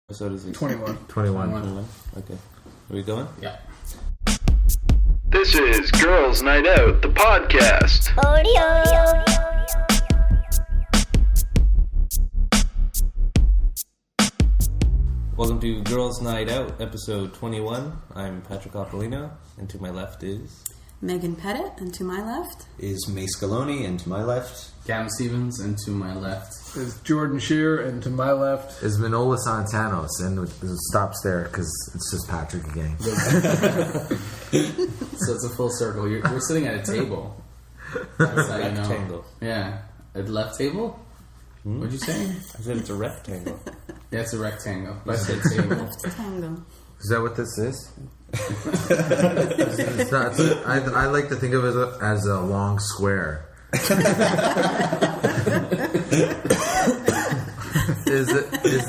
episode is it? 21. 21. Okay. Are we going? Yeah. This is Girls Night Out, the podcast. Welcome to Girls Night Out, episode 21. I'm Patrick Oppolino, and to my left is... Megan Pettit, and to my left is May Scaloni, and to my left Gavin Stevens, and to my left is Jordan Shear, and to my left is Manola Santanos, and it stops there because it's just Patrick again. So it's a full circle. We're sitting at a table. Rectangle. Yeah. A left table? What'd you say? I said it's a rectangle. Yeah, it's a rectangle. But I said table. Tango. Is that what this is? It's not, I like to think of it as a long square. Is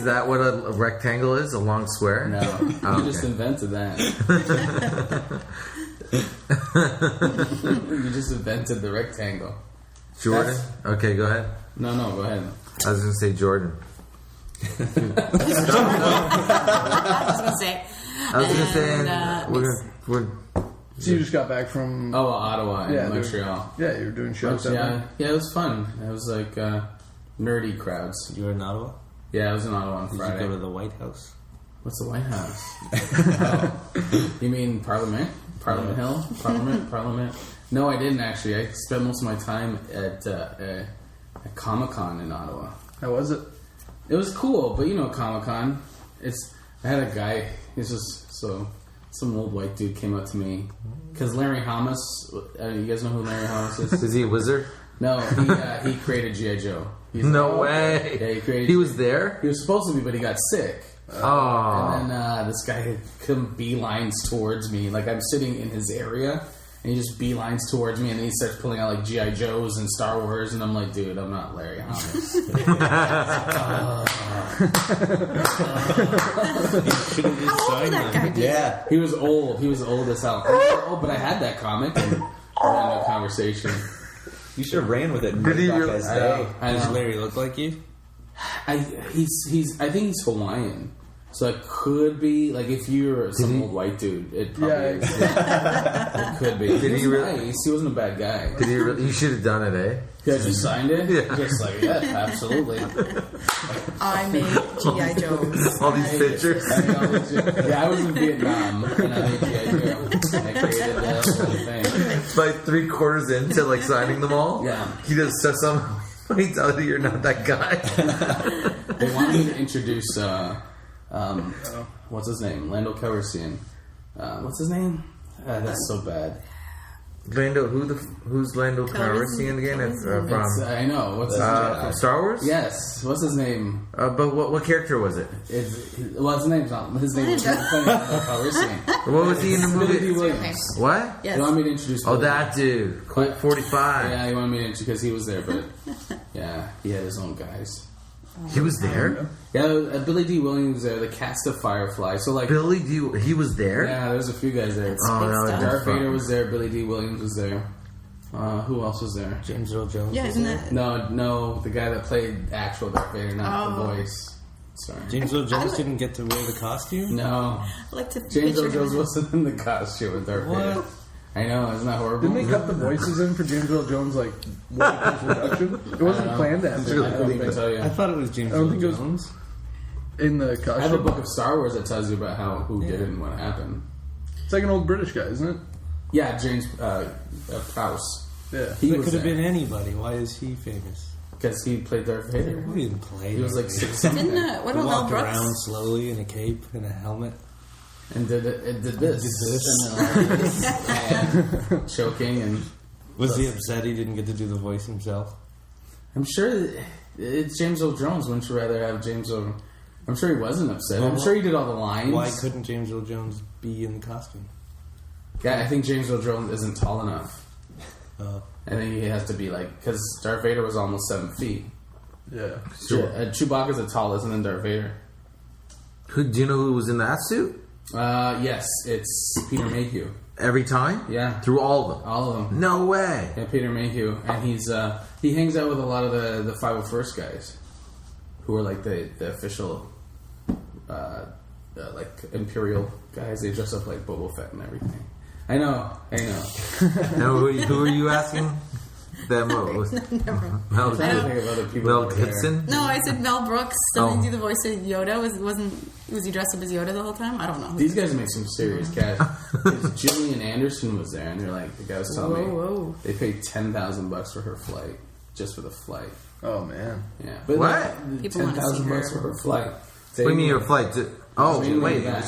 that what a rectangle is? A long square? No. You just invented that. You just invented the rectangle. Jordan? Okay, go ahead. No, go ahead. I was going to say Jordan. I was gonna say, we're So you just got back from Oh, Ottawa and Montreal. Yeah, you were doing shows. Yeah, it was fun. It was like nerdy crowds. You were in Ottawa? Yeah, I was in Ottawa on Did Friday. you go to the White House? What's the White House? Oh. You mean Parliament? Parliament Hill? Parliament? No, I didn't actually. I spent most of my time at Comic-Con in Ottawa. How was it? It was cool, but you know Comic-Con. I had a guy, some old white dude came up to me. Because Larry Hamas, you guys know who Larry Hamas is? Is he a wizard? No, he created G.I. Joe. No way. Yeah, he created. He was there? He was supposed to be, but he got sick. Oh. And then this guy come beelines towards me. Like I'm sitting in his area, and he just beelines towards me, and then he starts pulling out like G.I. Joes and Star Wars, and I'm like, dude, I'm not Larry Hamas. Should have just signed that guy them. did. Yeah. He was old. He was old as hell. Oh, but I had that comic and we had no conversation. You should have ran with it. Did he really? I Does know. Larry look like you? I think he's Hawaiian. So it could be like if you're some old white dude, it probably is. It could be. Did he was really? nice. He wasn't a bad guy. Did he really? You should have done it, eh? You guys just signed it? Yeah. Just like, yeah, absolutely. I made G.I. Joes. All these pictures. Yeah, I was in Vietnam and I made G.I. Joe. I created the whole thing. By 3/4 into like signing them all, Yeah. he just says something. He tells you you're not that guy. They wanted me to introduce, what's his name? Lando Calrissian. What's his name? That's so bad. Lando, who's Lando Calrissian again? It's from I know. What's his name? Star Wars. Yes. What's his name? But what character was it? His name's not. His name is Lando Calrissian. What was he in the Billy D. movie? Williams. What? Yes. You want me to introduce? Oh, Billy? that dude. Colt 45. Yeah, you want me to introduce because he was there, but yeah, he had his own guys. He was there. Yeah, Billy D. Williams was there. The cast of Firefly. So like, Billy D. He was there. yeah, there's a few guys there. Oh, that was Darth fun. Vader was there. Billy D. Williams was there. Who else was there? James Earl Jones? Yeah, was isn't there? that? No, the guy that played actual Darth Vader, not the Oh. voice. Sorry. James Earl Jones didn't get to wear the costume? No, I like to James Earl picture Jones him. wasn't in the costume with Darth Vader. What? I know, isn't that horrible? Didn't they cut the voices in for James Earl Jones like way post production? It wasn't planned to happen. I couldn't even tell you. I thought it was James I don't Earl think it was- Jones. In the I have a costume. book of Star Wars that tells you about who did it and what happened. It's like an old British guy, isn't it? Yeah, James Prowse. Yeah. He That was could have there been anybody. Why is he famous? because he played Darth Vader. He didn't play. He was like Darth 6 Vader. something Didn't what He about Mel walked Brooks? around slowly in a cape and a helmet. and did this and choking and Was he upset he didn't get to do the voice himself? I'm sure it's James Earl Jones. Wouldn't you rather have James Earl? I'm sure he wasn't upset. I'm sure he did all the lines. Why couldn't James Earl Jones be in the costume? Yeah, I think James Earl Jones isn't tall enough. I think he has to be like because Darth Vader was almost 7 feet. Yeah. Chewbacca's the tallest, and then Darth Vader. Do you know who was in that suit? Yes, it's Peter Mayhew. Every time? Yeah, Through all of them? all of them. No way. Yeah, Peter Mayhew, and he hangs out with a lot of the 501st guys, who are like the official like Imperial guys. They dress up like Boba Fett and everything. I know. Now, who are you asking? That was I'm Mel trying to think of other people. over there. Gibson. No, I said Mel Brooks. Doesn't Oh. he do the voice of Yoda? Was he dressed up as Yoda the whole time? I don't know. These guys make some serious cash. Gillian Anderson was there, and they're like, the guy was telling me Whoa. they paid $10,000 for her flight, just for the flight. Oh man. Yeah, but What? like, People wanna see $10,000 her. for her flight. What do you mean your flight? Oh, Mainly wait. back.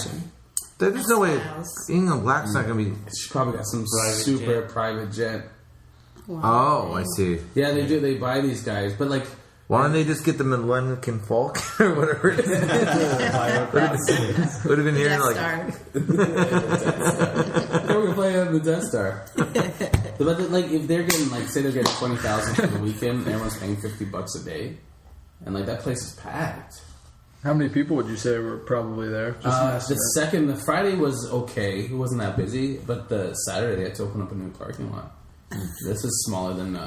There's no way. Styles. England Black's not gonna be. She probably got some Private super jet. private jet. Wow. Oh, I see. Yeah, they do. They buy these guys, but like, Why don't they just get the Millennium Falcon or whatever it is? Would have been here Death like. Star. we're gonna play on the Death Star. But like, if they're getting like, say they're getting 20,000 for the weekend, and everyone's paying $50 a day, and like that place is packed. How many people would you say were probably there? Just The Friday was okay. It wasn't that busy, but the Saturday they had to open up a new parking lot. This is smaller than.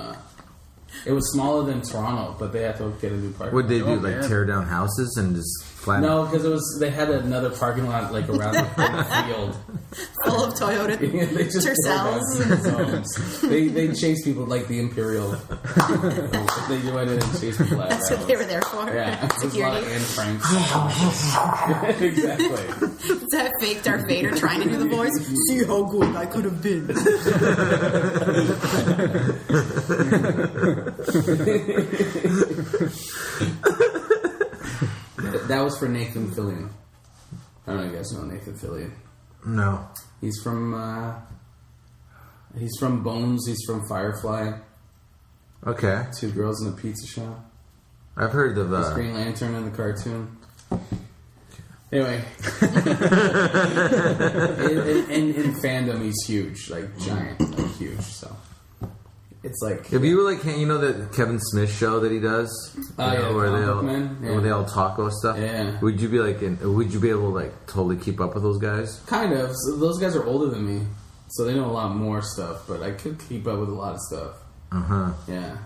It was smaller than Toronto, but they had to get a new parking. Would they lot. do like man. tear down houses and just flatten? No, because they had another parking lot like around the big field. Full of Toyota They just Tercels. they chase people like the Imperial. They go in and chase people out. That's what they were there for. Yeah, there's a lot of Security. Anne Franks. Exactly. Is that fake Darth Vader trying to do the voice? See how good I could have been. That was for Nathan Fillion. I don't know if you guys know Nathan Fillion. No. He's from Bones. He's from Firefly. Okay. Two Girls in a Pizza Shop. I've heard of. He's Green Lantern in the cartoon. Anyway, in fandom, he's huge, like giant, like huge. So it's like If you were like, you know that Kevin Smith show that he does, Oh, You know, yeah, where they Comic all Book Man? Yeah. where they all talk about stuff. Yeah. Would you be like, would you be able to like totally keep up with those guys? kind of. So those guys are older than me, so they know a lot more stuff. But I could keep up with a lot of stuff. Uh huh. Yeah.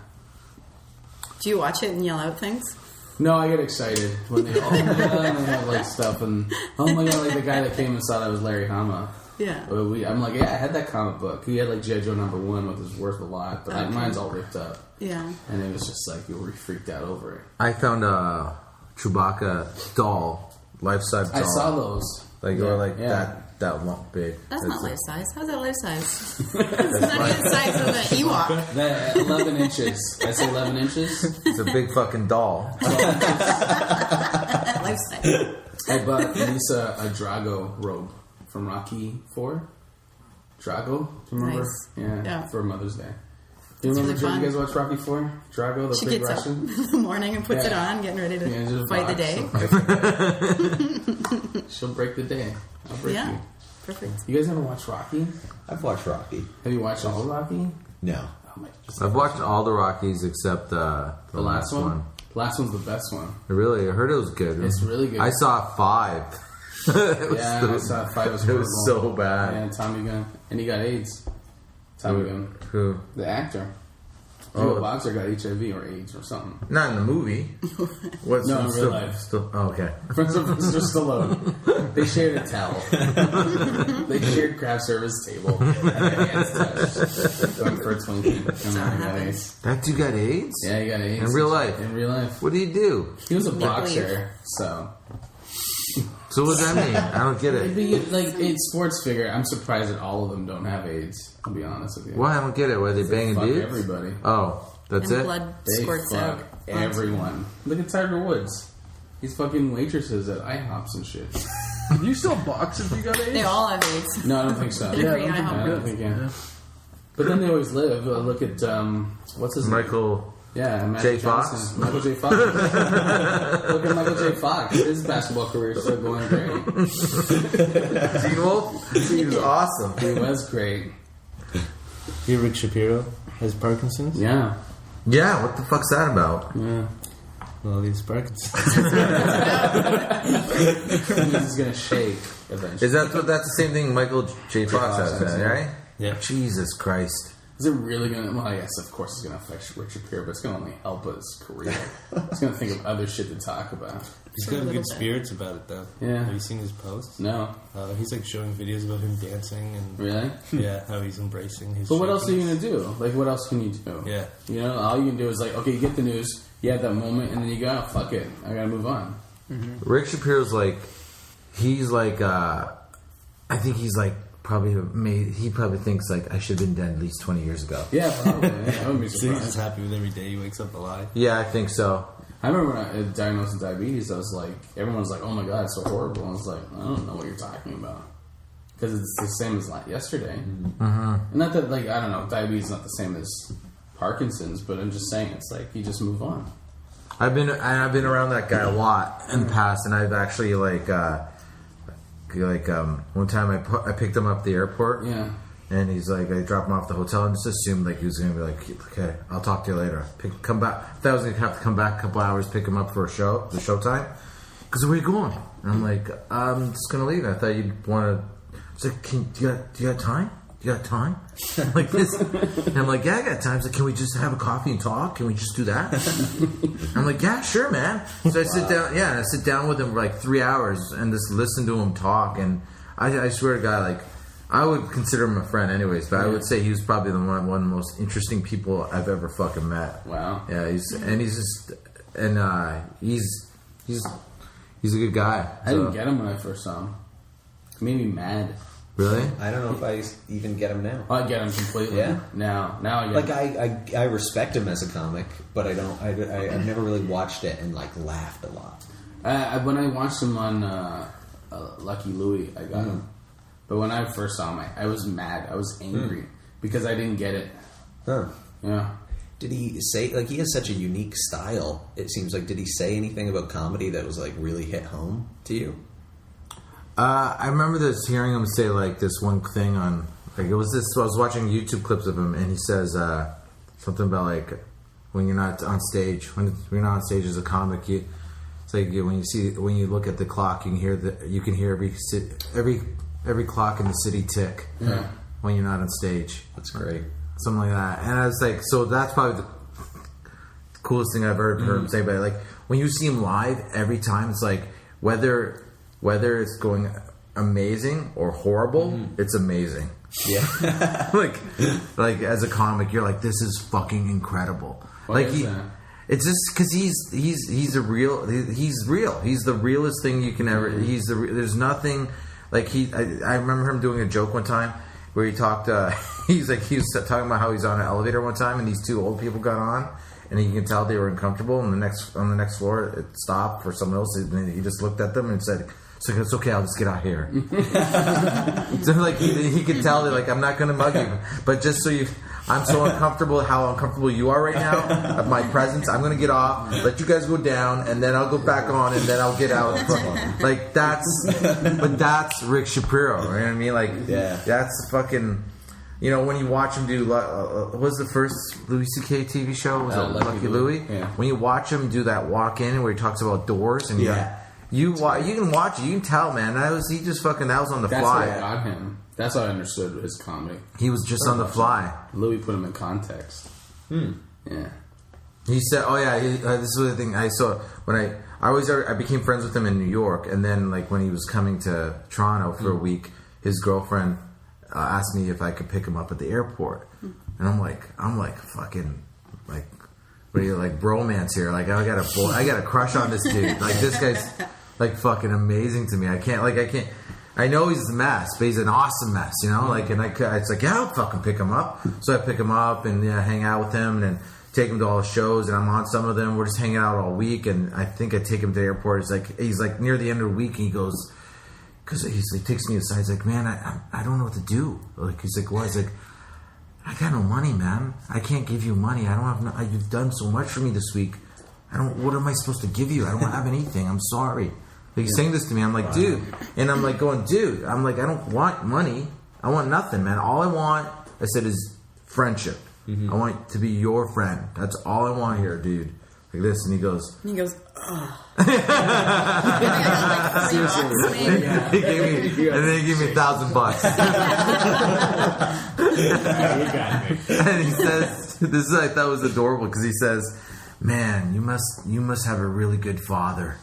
Do you watch it and yell out things? No, I get excited when they and they have like stuff and oh my god, like the guy that came and saw that was Larry Hama. Yeah. I'm like, yeah, I had that comic book. He had like G.I. Joe #1, which is worth a lot, but like, Okay. mine's all ripped up. Yeah. And it was just like, you were freaked out over it. I found a Chewbacca doll, life-size doll. I saw those. Like Yeah, or like yeah. that one big. That's not life size. How's that life size? It's That's not even the size of an Ewok. That 11 inches. I say 11 inches. It's a big fucking doll. Life size. I bought Lisa a Drago robe from Rocky 4. Drago? Do you remember? Nice. Yeah, Yeah. for Mother's Day. Do you It's remember, really did fun. you guys watch Rocky 4? Drago, the She big gets Russian? up in the morning and puts it Yeah. on, getting ready to Yeah, just fight the box. day. She'll break the day. I'll break Yeah. you. Perfect. You guys ever watch Rocky? I've watched Rocky. Have you watched all of Rocky? No. Oh my! I've watched all the Rockies except the last one. The last one's the best one. Really, I heard it was good. It's really good. I saw 5. It was Yeah, so- I saw 5 was It horrible. was so bad. And Tommy Gunn, and he got AIDS. Tommy Gunn, Who? the actor. Oh. Joe Boxer got HIV or AIDS or something. Not in the movie. What's No, in real still, life. Still, oh, okay. Friends of Mr. Stallone. They shared a towel. They shared craft service table. And their hands touched. Going for a Twinkie. And then he got happens. AIDS. That dude got AIDS? Yeah, he got AIDS. In real life? In real life. What did he do? He was a Make boxer, so. So what does that mean? I don't get It'd it. be like it's sports figure. I'm surprised that all of them don't have AIDS. I'll be honest with you. Why? I don't get it. Why they They banging fuck dudes? everybody. Oh, that's And it? blood They squirts fuck out. everyone. Look at Tiger Woods. He's fucking waitresses at IHOPs and shit. Can you still box if you got AIDS? They all have AIDS. No, I don't think so. Yeah, I Free don't think IHOP. I you don't could. think yeah. But then they always live. Look at what's his name? Michael. Yeah, Magic J. Johnson. Fox? Michael J. Fox. Look at Michael J. Fox. His basketball career is still going great. Teen Wolf? He was awesome. He was great. Here, Rick Shapiro has Parkinson's. Yeah. Yeah, what the fuck's that about? Yeah. Well, he's Parkinson's. He's gonna shake eventually. Is that's the same thing Michael J. Fox Fox has, has, then, yeah. right? Yeah. Jesus Christ. Is it really gonna? Well, yes, of course it's gonna affect Rick Shapiro, but it's gonna only help his career. He's gonna think of other shit to talk about. He's For a got little good bit. spirits about it, though. Yeah. Have you seen his posts? No, He's like showing videos about him dancing and really. yeah, how he's embracing his. But what else are you shakiness. gonna do? Like, what else can you do? Yeah. You know, all you can do is like, okay, you get the news, you have that moment, and then you go, fuck it, I gotta move on. Rick Shapiro's like, he's like, I think he's like he probably thinks like I should have been dead at least 20 years ago. Yeah, probably. Yeah, I wouldn't be So he's just surprised. happy with every day he wakes up alive. Yeah, I think so. I remember when I was diagnosed with diabetes, I was like, everyone was like, oh my god, it's so horrible. I was like, I don't know what you're talking about. Because it's the same as like yesterday. Mm-hmm. Not that, like, I don't know, diabetes is not the same as Parkinson's, but I'm just saying, it's like, you just move on. I've been around that guy a lot in the past, and I've actually one time I picked him up at the airport. Yeah. And he's like, I dropped him off at the hotel and just assumed like he was going to be like, okay, I'll talk to you later. Come back. I thought I was going to have to come back a couple hours, pick him up for the showtime. Because where are you going? And I'm like, I'm just going to leave. I thought you'd want to. He's like, do you got time? You got time? Like this. And I'm like, yeah, I got time. He's like, can we just have a coffee and talk? Can we just do that? I'm like, yeah, sure, man. So I sit down with him for like 3 hours and just listen to him talk. And I swear to God, like, I would consider him a friend anyways, but I would say he was probably one of the most interesting people I've ever fucking met. Wow. Yeah, he's a good guy. I didn't get him when I first saw him. It made me mad. Really? I don't know if I even get him now. I get him completely. Yeah? Now I get Like him. I respect him as a comic, but I don't. I've never really watched it and like laughed a lot. When I watched him on Lucky Louie, I got him. But when I first saw him, I was mad. I was angry because I didn't get it. Huh? Yeah. Did he say like he has such a unique style? It seems like did he say anything about comedy that was like really hit home to you? I remember hearing him say like this one thing on like it was this. I was watching YouTube clips of him, and he says something about like when you're not on stage, when you're not on stage as a comic, it's like when you look at the clock, you can hear every clock in the city tick when you're not on stage. That's great. Something like that. And I was like, so that's probably the coolest thing I've ever heard him say. But like when you see him live, every time it's like whether it's going amazing or horrible, it's amazing. Yeah. like as a comic, you're like, this is fucking incredible. Why like is that? It's just because he's real. He's the realest thing you can ever. There's nothing like I remember him doing a joke one time where he talked. He was talking about how he's on an elevator one time and these two old people got on and you can tell they were uncomfortable. And on the next floor it stopped for someone else. And he just looked at them and said, "So it's okay. I'll just get out here." So like he could tell that like I'm not going to mug you, but just so you. I'm so uncomfortable how uncomfortable you are right now of my presence. I'm going to get off, let you guys go down, and then I'll go back on, and then I'll get out. Like, that's Rick Shapiro. You know what I mean? Like, yeah. That's fucking, you know, when you watch him do, what was the first Louis C.K. TV show? Was it Lucky Louie? Yeah. When you watch him do that walk in where he talks about doors, and you can watch it, you can tell, man. That was on the That's fly. what got him. That's how I understood his comedy. He was just on the fly. Louis put him in context. Yeah. He said, "Oh yeah, this was the thing I saw when I became friends with him in New York, and then like when he was coming to Toronto for a week, his girlfriend asked me if I could pick him up at the airport, and I'm like fucking like, what are you like bromance here? Like I got a crush on this dude. Like this guy's like fucking amazing to me. I can't. I know he's a mess, but he's an awesome mess, you know. Like, and it's like, yeah, I'll fucking pick him up. So I pick him up and hang out with him, and then take him to all the shows. And I'm on some of them. We're just hanging out all week. And I think I take him to the airport. He's like near the end of the week, and he goes, because he takes me aside. He's like, man, I don't know what to do. Like he's like, what? He's like, I got no money, man. I can't give you money. I don't have. You've done so much for me this week. What am I supposed to give you? I don't have anything. I'm sorry. Like he's saying this to me. I'm like, dude. And I'm like going, dude. I'm like, I don't want money. I want nothing, man. All I want, I said, is friendship. I want to be your friend. That's all I want here, dude. Like this. And he goes, ugh. Seriously. he gave me, and then he gave me $1,000. And he says, this is I thought was adorable because he says, man, you must have a really good father.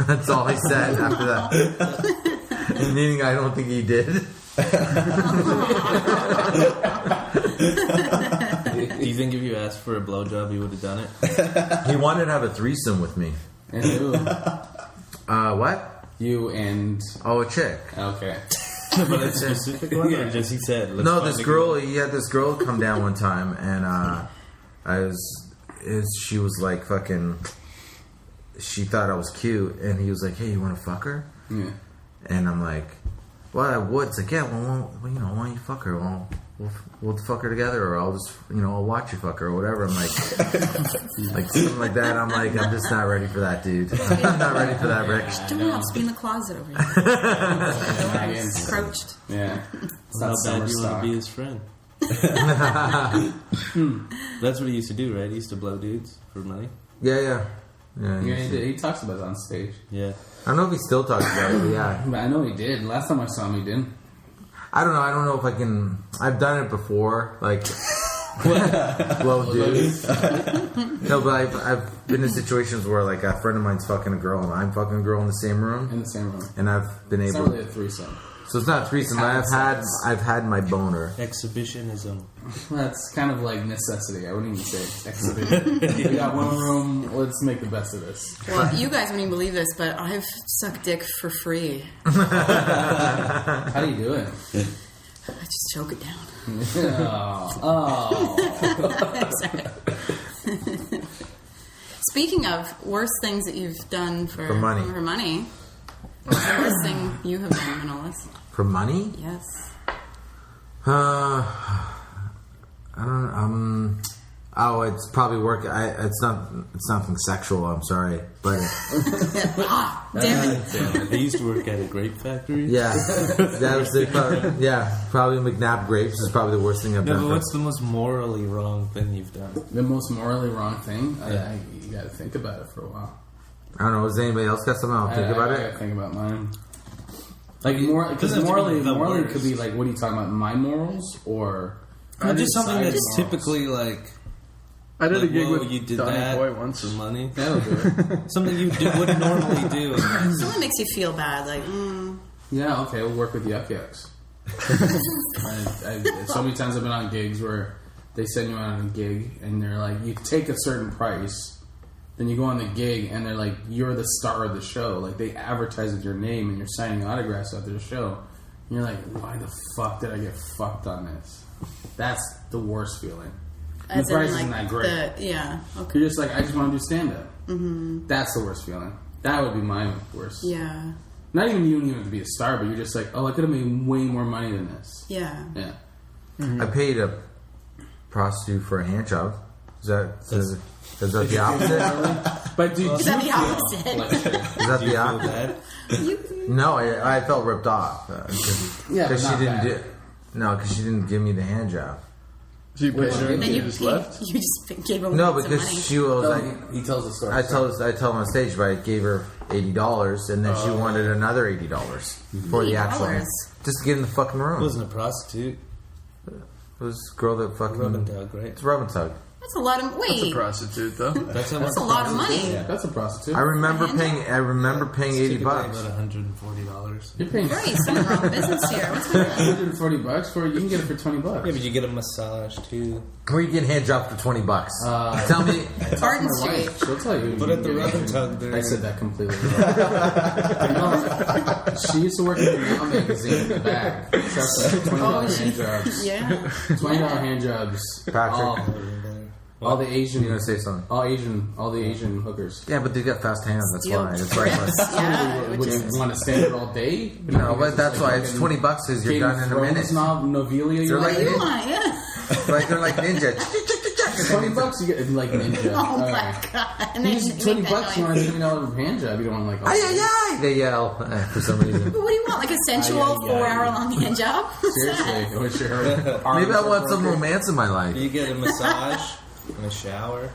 That's all he said after that. Meaning, I don't think he did. Do you think if you asked for a blowjob, he would have done it? He wanted to have a threesome with me. And who? What? You and Oh, a chick. okay. But a specific one, or just he said? Let's No, find this a girl. He had this girl come down one time, and she was like fucking. She thought I was cute, and he was like, "Hey, you want to fuck her?" Yeah. And I'm like, "Well, I would." It's like, "Yeah, well, why don't you fuck her? Well, we'll fuck her together, or I'll just, I'll watch you fuck her, or whatever." I'm like, like something like that. I'm like, I'm just not ready for that, dude. I'm not ready for that, Rick. Don't else be in the closet over here. Encroached. Yeah. It's How not bad summer you want stock. to be his friend? That's what he used to do, right? He used to blow dudes for money. Yeah. Yeah, he talks about it on stage. Yeah. I don't know if he still talks about it, but yeah. But I know he did. Last time I saw him, he didn't. I don't know. I don't know if I can. I've done it before, like blow dudes. No, but I've been in situations where like a friend of mine's fucking a girl and I'm fucking a girl in the same room, In the same room. and I've been It's able. not really a threesome. So it's not a threesome. I've had my boner. Exhibitionism. That's kind of like necessity. I wouldn't even say exhibition. We got one room. Let's make the best of this. Well, you guys wouldn't even believe this, but I've sucked dick for free. How do you do it? I just choke it down. Oh. Speaking of worst things that you've done for money. What's the worst thing you have done, Manolis? For money? Yes. I don't. Oh, it's probably work. It's nothing sexual. I'm sorry, but Ah, damn it. I used to work at a grape factory. yeah, that was the probably McNabb grapes is probably the worst thing I've No, done. but what's the most morally wrong thing you've done? The most morally wrong thing? Yeah. You gotta think about it for a while. I don't know. Has anybody else got something? I'll think about I it. gotta think about mine. Like more, because doesn't have to be morally the could be like, what are you talking about? My morals or Just something society's that's morals? typically like. I did a Like, gig whoa, with you did Donnie that Boy once. for money. That'll do it. Something you wouldn't normally do. Something makes you feel bad, like, Yeah, okay, we'll work with Yuck Yucks. So many times I've been on gigs where they send you out on a gig and they're like, you take a certain price, then you go on the gig and they're like, you're the star of the show. Like they advertise with your name and you're signing autographs after the show. And you're like, why the fuck did I get fucked on this? That's the worst feeling. as the price in, isn't like, that great. yeah, okay. You're just like, I just want to do stand up. Mm-hmm. That's the worst feeling. That would be my worst. Yeah, Not even you don't even have to be a star, but you're just like, oh, I could have made way more money than this. yeah. Yeah. I paid a prostitute for a hand job. Is that the opposite? But dude, Is that the opposite? like, shit. Is that Do you the feel opposite? bad? No, I felt ripped off Yeah, because but she not didn't bad. because she didn't give me the hand job. So you paid her and Then you you just left? You just gave him No, some because money. she was like. He tells the story. I tell him on stage, but I gave her $80, and then she wanted another $80 for the actual, $80? just to get in the fucking room. It wasn't a prostitute. It was a girl that fucking Rub and tug, right? It's rub and tug. That's a lot of That's a wait. prostitute, though. That's how That's a lot of money. That's a prostitute. I remember paying $80. About $140. You're paying Right, something wrong with business here. What's going on? $140 for it. You can get it for $20. Yeah, but you get a massage too. Where you get hand job for $20? Tell me. Barton My Street. wife, she'll tell you. But at the rub and tug, I said that completely wrong. She used to work at the Now magazine in the back. Trust me, $20 hand jobs. Yeah. $20 hand jobs. Patrick. All the Asian, You're gonna say something? all the Asian hookers. Yeah, but they got fast hands. That's Steel why. That's why. grips. Yeah. Would Which you is, want to stand it all day? No, but that's why it's $20 because you're done in a minute. Novelia, They're what like do you want? Yeah. Like they're like ninja. $20 you get like ninja. Oh All my right. god. And then You you just make $20 that you want noise. a $20 hand job. You don't want like all Ay, ay, ay, they yell for some reason. But what do you want? Like a sensual Ay, ay, ay. 4-hour-long hand job? seriously. I wish your Maybe I want some romance in my life. You get a massage and a shower.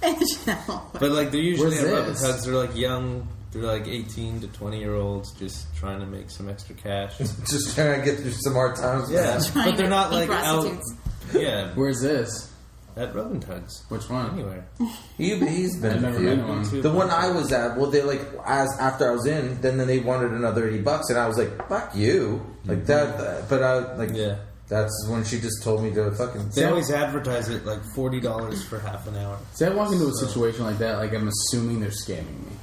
But like they're usually Where's at rub and this? tugs. They're like young. They're like 18 to 20-year-olds just trying to make some extra cash. Just trying to get through some hard times. Yeah, Trying but they're to not be like out. prostitutes. Yeah, Where's this? At Rub and Tugs. Which one? Anywhere. He's been I've a never few. been to one. The one I was at, well, they like after I was in, then they wanted another $80, and I was like, "Fuck you!" Like that. But I like, Yeah. that's when she just told me to fucking. They always advertise it like $40 for half an hour. See, I walk into a situation like that, like I'm assuming they're scamming me.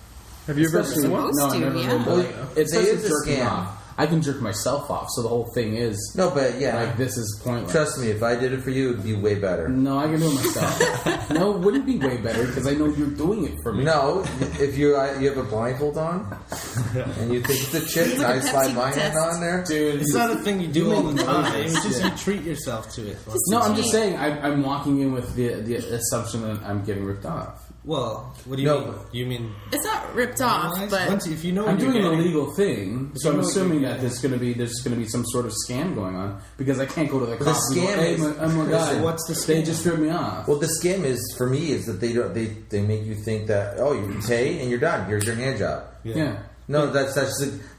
Have you ever Especially- been one? No, I've Supposed never to, been. yeah. But like, it's It is a jerking scam. off. I can jerk myself off, so the whole thing is No, but yeah, like this is pointless. trust me, if I did it for you, it'd be way better. No, I can do it myself. No, it wouldn't be way better because I know you're doing it for me. No, if you have a blindfold on and you think it's a chick, and I slide my hand on there. dude. It's not a thing you do all the make time. noises. It's just Yeah. you treat yourself to it. No, I'm just saying. I'm walking in with the assumption that I'm getting ripped off. Well, what do you No, mean? You mean It's not ripped off, but once if you know I'm what you're doing an getting- illegal thing, so You I'm know what assuming you're that there's going to be some sort of scam going on because I can't go to the The cops. and go, scam hey, is- oh my god, So what's the They scam? just ripped me off. Well, the scam is for me is that they make you think that you pay and you're done. Here's your hand job. yeah. No, that's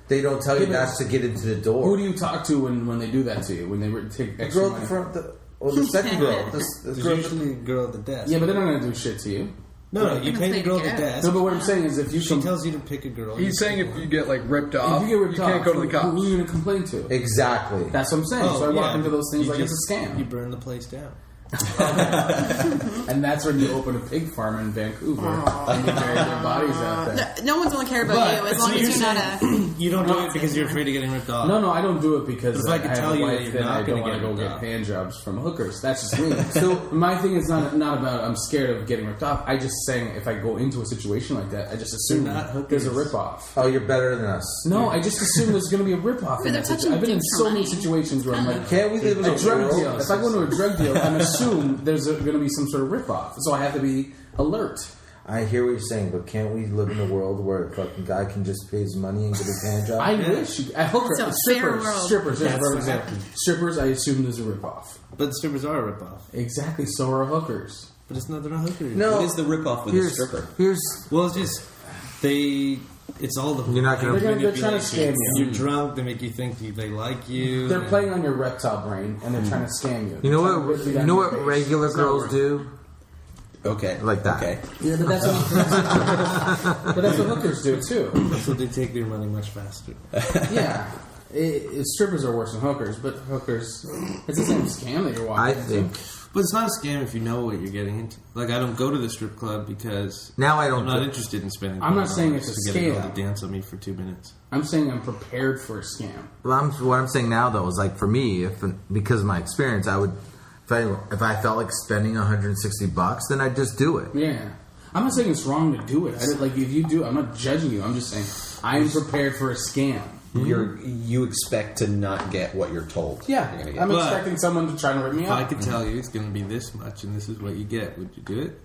they don't tell you Yeah, but that's to get into the door. Who do you talk to when they do that to you? When they take The extra girl money? from the second girl. The There's girl, usually a girl at the desk. Yeah, but they're not going to do shit to you. No, you pay the girl at the desk. No, but what I'm saying is, if you She tells you to pick a girl. He's saying if you get like ripped off, if you get ripped can't off, go to the cops. Who are you going to complain to? exactly. That's what I'm saying. so I walk into those things You like it's just- a scam. You burn the place down. And that's when you open a pig farm in Vancouver and you bury their bodies out there. no one's going to care about But- you as So long as you're not a. You don't do it because you're afraid of getting ripped off. No, I don't do it because But if I could have tell a you wife that you're then not I don't gonna want to get go ripped get off. hand jobs from hookers. That's just me. So my thing is not about I'm scared of getting ripped off. I just saying if I go into a situation like that, I just assume They're not there's a hookers. rip off. Oh, you're better than us. No, I just assume there's going to be a rip off. But they're touching I've been in dicks for so many money. situations where I'm like, Can't we live in a a drug world? deal. If I go into a drug deal, I'm assume there's going to be some sort of rip off. So I have to be alert. I hear what you're saying, but can't we live in a world where a fucking guy can just pay his money and get his hand job? I wish a hooker, It's a fair strippers, world. strippers. There's a That's perfect what example. happens. Strippers, I assume there's a rip off. But strippers are a rip off. Exactly. So are hookers. But it's not they're not hookers. No. What is the ripoff with a stripper? Here's Well, it's just it's all the. You're not gonna- They're trying to scam you. You're drunk. They make you think they like you. They're playing on your reptile brain and they're trying to scam you. you know They're trying to what rip you you down know your what face. regular It's not girls worth do Okay. like that. Okay. Yeah, but that's what hookers do too. So they take their money much faster. Yeah. Strippers are worse than hookers, but hookers, it's the same scam that you're walking I into. think But it's not a scam if you know what you're getting into. Like, I don't go to the strip club because now I I'm don't. not interested in spending. I'm not $20 saying it's a to get a girl scam. to dance on me for 2 minutes. I'm saying I'm prepared for a scam. Well, what I'm saying now though is like for me, because of my experience, I would if I felt like spending $160, then I'd just do it. Yeah. I'm not saying it's wrong to do it. Like if you do, I'm not judging you. I'm just saying I am prepared for a scam. You expect to not get what you're told. Yeah, You're gonna get. I'm But- expecting someone to try to rip me If I off. could tell you it's going to be this much and this is what you get, would you do it?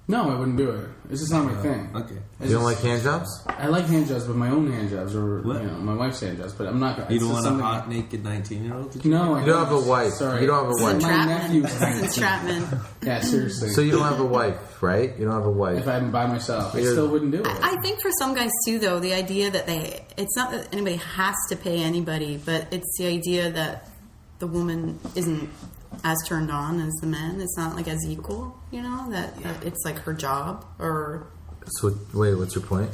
No, I wouldn't do it. It's just not my thing. Okay. It's You don't like just- hand jobs? I like hand jobs, but my own hand jobs or What? my wife's hand jobs. But I'm not. You it's don't just want a something- hot, naked 19-year-old? No, I You don't have a wife. Sorry. You don't have a wife. My Entrapment. nephew's It's 19. entrapment. Yeah, seriously. So you don't have a wife, right? You don't have a wife. if I'm by myself, I You're- still wouldn't do it. I think for some guys too, though, the idea that it's not that anybody has to pay anybody, but it's the idea that the woman isn't as turned on as the man. It's not like as equal, that it's like her job or. So wait, what's your point?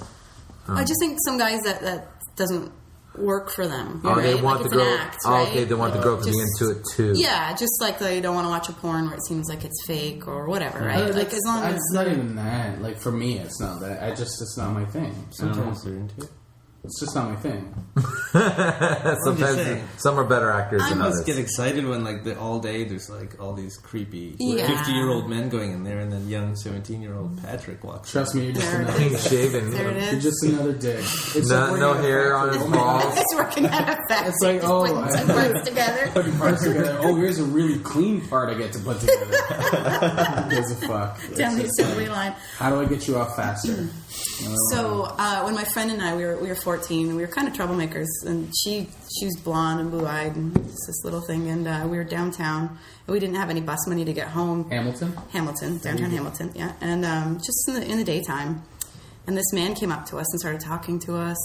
I just think some guys that doesn't work for them. Oh, right? they want like the it's girl. an act, Oh, right? okay, they want the girl to be Just- into it too. Yeah, just like they don't want to watch a porn where it seems like it's fake or whatever, right? Like That's- as long as it's not even that. Like for me, it's not that. It's not my thing. Sometimes they're into it. It's just not my thing. Sometimes saying. some are better actors than I others. just get excited when, like, all day there's, like, all these creepy Yeah. 50-year-old men going in there and then young 17-year-old Patrick walks Trust me, you're just There it another. Clean shaven. there it You're is. just another dick. It's No- like working no at a hair on factory. his Oh my God. balls. It's working at a factory. It's like, just oh, putting some parts together. Putting parts together. Oh, here's a really clean part I get to put together. Who gives a fuck? Down the It's just assembly like, line. how do I get you off faster? So when my friend and I we were 14, we were kind of troublemakers, and she was blonde and blue eyed, and it's this little thing, and we were downtown, and we didn't have any bus money to get home. Hamilton? Downtown Hamilton, yeah, and just in the daytime, and this man came up to us and started talking to us,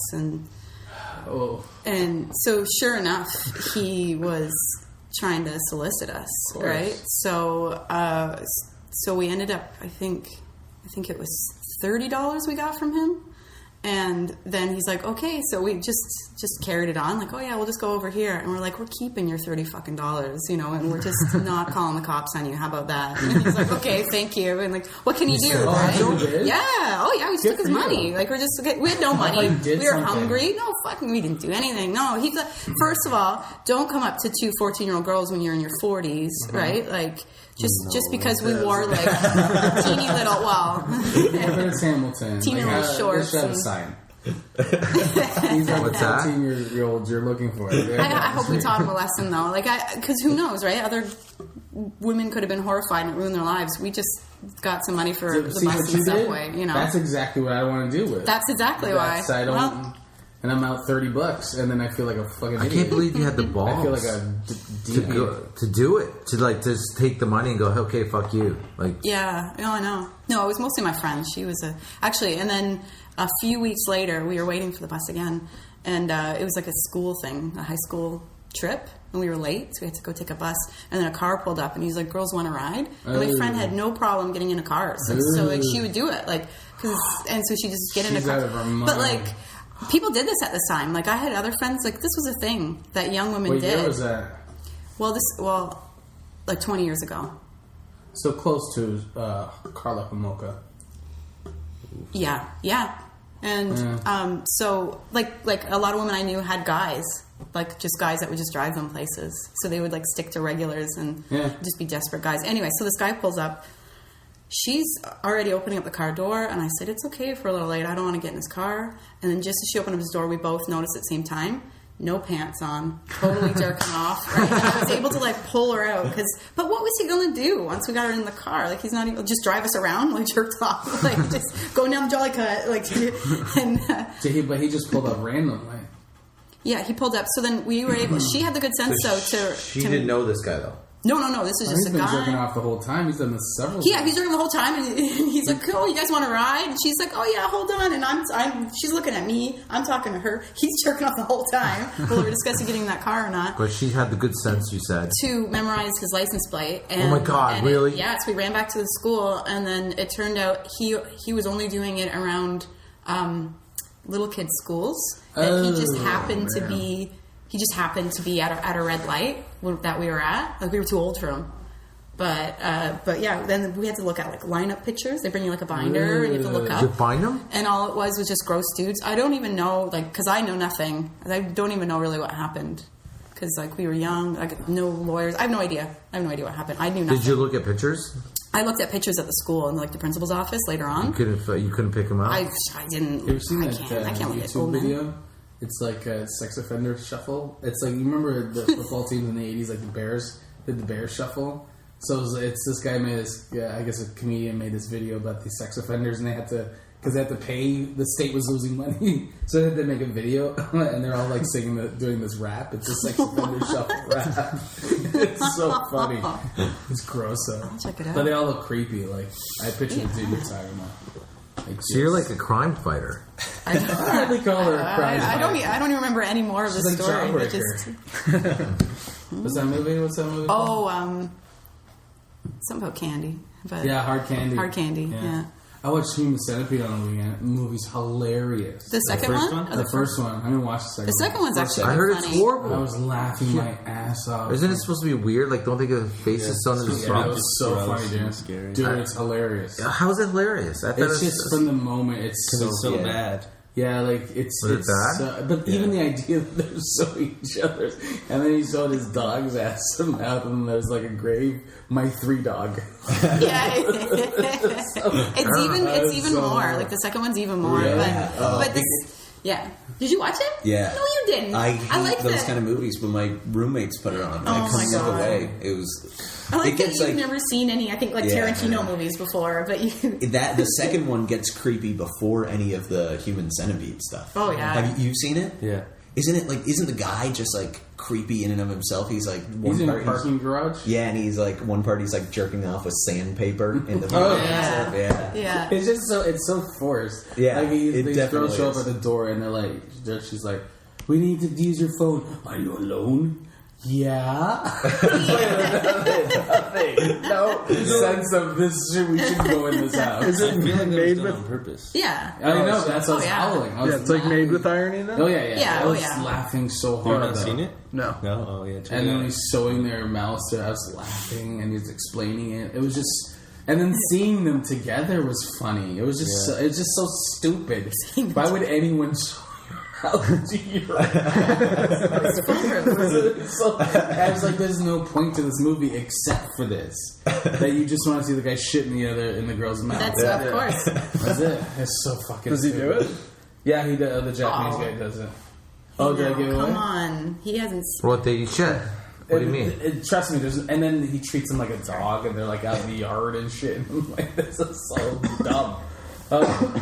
Oh. and so sure enough, he was trying to solicit us, course. right? So we ended up, I think it was $30 we got from him. And then he's like, okay, so we just carried it on, like, oh yeah, we'll just go over here. And we're like, we're keeping your $30 fucking, and we're just not calling the cops on you. How about that? And he's like, okay, thank you. And like, what can you do, said, right? you did? Yeah. Oh yeah, we just Good took his for you. money. Like, we had no money. thought you did We were something. hungry. No, fucking, we didn't do anything. No, he's like, first of all, don't come up to two 14-year-old girls when you're in your 40s, right? Like, just because we wore like teeny little, But it's Hamilton. Teeny little shorts Let's have a and- sign. He's like What's the that? 14-year-old you're looking for. I hope we taught him a lesson though. Like, because who knows, right? Other women could have been horrified and ruined their lives. We just got some money for the See bus what and you did? subway. You know, That's exactly what I want to do with. that's exactly why. That's, I don't, Well, and I'm out $30, and then I feel like a fucking I idiot. can't believe you had the balls I feel like a to do it, to like just take the money and go, okay, fuck you. Like, yeah, no, I know. No, it was mostly my friend. She was actually, and then a few weeks later, we were waiting for the bus again, and it was like a school thing, a high school trip, and we were late, so we had to go take a bus, and then a car pulled up, and he's like, girls want to ride? And my friend had no problem getting in a car, so like, she would do it, like, and so she just get in a She's car. out of her mind. But like, people did this at this time. Like, I had other friends, like, this was a thing that young women What did. year was that? Well, like 20 years ago. So close to Carla Pamoka. Yeah. And so like a lot of women I knew had guys, like just guys that would just drive them places. So they would like stick to regulars and just be desperate guys. Anyway, so this guy pulls up. She's already opening up the car door, and I said, it's okay if we're a little late. I don't want to get in this car. And then just as she opened up his door, we both noticed at the same time, no pants on, totally jerking off. Right? And I was able to like pull her out but what was he gonna do once we got her in the car? Like, he's not even just drive us around like jerked off, like just going down the Jolly Cut, like. And But he just pulled up randomly. yeah, he pulled up. So then we were able. She had the good sense though she to didn't know this guy though. No. This is He's just a been jerking guy. off the whole time. He's done this several Yeah, times. he's jerking the whole time, and he's like, "Oh, you guys want to ride?" And she's like, "Oh yeah, hold on." And she's looking at me. I'm talking to her. He's jerking off the whole time. Well, we were discussing getting in that car or not. But she had the good sense, you said. To memorize his license plate. And, Oh my God, and really? Yeah, so we ran back to the school, and then it turned out he was only doing it around little kids' schools, and he just happened to be. He just happened to be at a red light that we were at. Like, we were too old for him. But yeah, then we had to look at like lineup pictures. They bring you like a binder, and you have to look Did you up. find him? And all it was just gross dudes. I don't even know, like, because I know nothing. I don't even know really what happened. Because like we were young, like no lawyers. I have no idea. what happened. I knew nothing. Did you look at pictures? I looked at pictures at the school and like the principal's office later on. You couldn't pick him up. I didn't. You ever seen I that can't look at YouTube old men. video? It's like a sex offender shuffle. It's like, you remember the football teams in the 80s, like the Bears did the Bears shuffle? So it's this guy made this, I guess a comedian made this video about these sex offenders, and they had to, because they had to pay, the state was losing money, so they had to make a video, and they're all like doing this rap. It's a sex offender shuffle rap. It's so funny. It's gross though. Check it out. But they all look creepy. Like, I picture the dude you're talking about. Like, So you're like a crime fighter. I hardly call her a crime I don't even remember any more of the She's like story. But Jawbreaker. What's that movie? What's that movie? oh, something about candy. But Yeah, Hard Candy. Hard Candy. Yeah. I watched Human Centipede on the weekend. The movie's hilarious. The second first one? one? Or The first one. I didn't watch the second The second one's actually I heard funny. it's horrible. I was laughing my ass off. Isn't it supposed to be weird? Like, don't they get faces on his Yeah, it throat? was so Gross funny, dude. and scary. Dude, it's hilarious. How is it hilarious? I thought It's just from the moment. It's so, It's so bad. Yeah, like it's Was it it's bad? but even the idea that they're so each other, and then he showed his dog's ass mouth, and there's like a grave. My 3 dog. Yeah, it's even so more. good. Like the second one's even more. Yeah. But this, yeah. Did you watch it? Yeah. No, you didn't. I hate like those that. kind of movies, but my roommates put it on. And Oh I my couldn't look God. away. It was. I like it that gets you've like never seen any. I think like Yeah, Tarantino I know. movies before, but you. that. The second one gets creepy before any of the Human Centipede stuff. Oh, yeah. Have you seen it? Yeah. Isn't it like? Isn't the guy just like creepy in and of himself? He's like one He's in a part. parking garage. Yeah, and he's like one part. He's like jerking off with sandpaper in the Oh, yeah. yeah. Yeah. It's just it's so forced. Yeah, like it these definitely girls show up is. at the door and they're like, she's like, "We need to use your phone. Are you alone? Yeah. No sense of this. We should go in this house. Is I it feel like it was made done with? on purpose. Yeah. I know. That's what I was yeah. howling. I was Yeah, it's like made laughing. with irony. Then. Oh yeah. Yeah, I oh, was yeah. laughing so You've hard. not though. seen it? No. No? Oh, yeah. check And it then out. he's sewing their mouths to. I was laughing, and he's explaining it. It was just, and then seeing them together was funny. It was just, Yeah. it's just so stupid. Why would anyone show your mouth to your So I was like, there's no point to this movie except for this. That you just want to see the guy shit in the girl's mouth. That's of course. That's it. It's so fucking. Does he do stupid. it? Yeah, he does. The Japanese Oh. guy does it. Oh, did I give it away? Come on. He hasn't. What they shit? What do you mean? Trust me, and then he treats him like a dog, and they're like out in the yard and shit. And I'm like, this is so dumb. I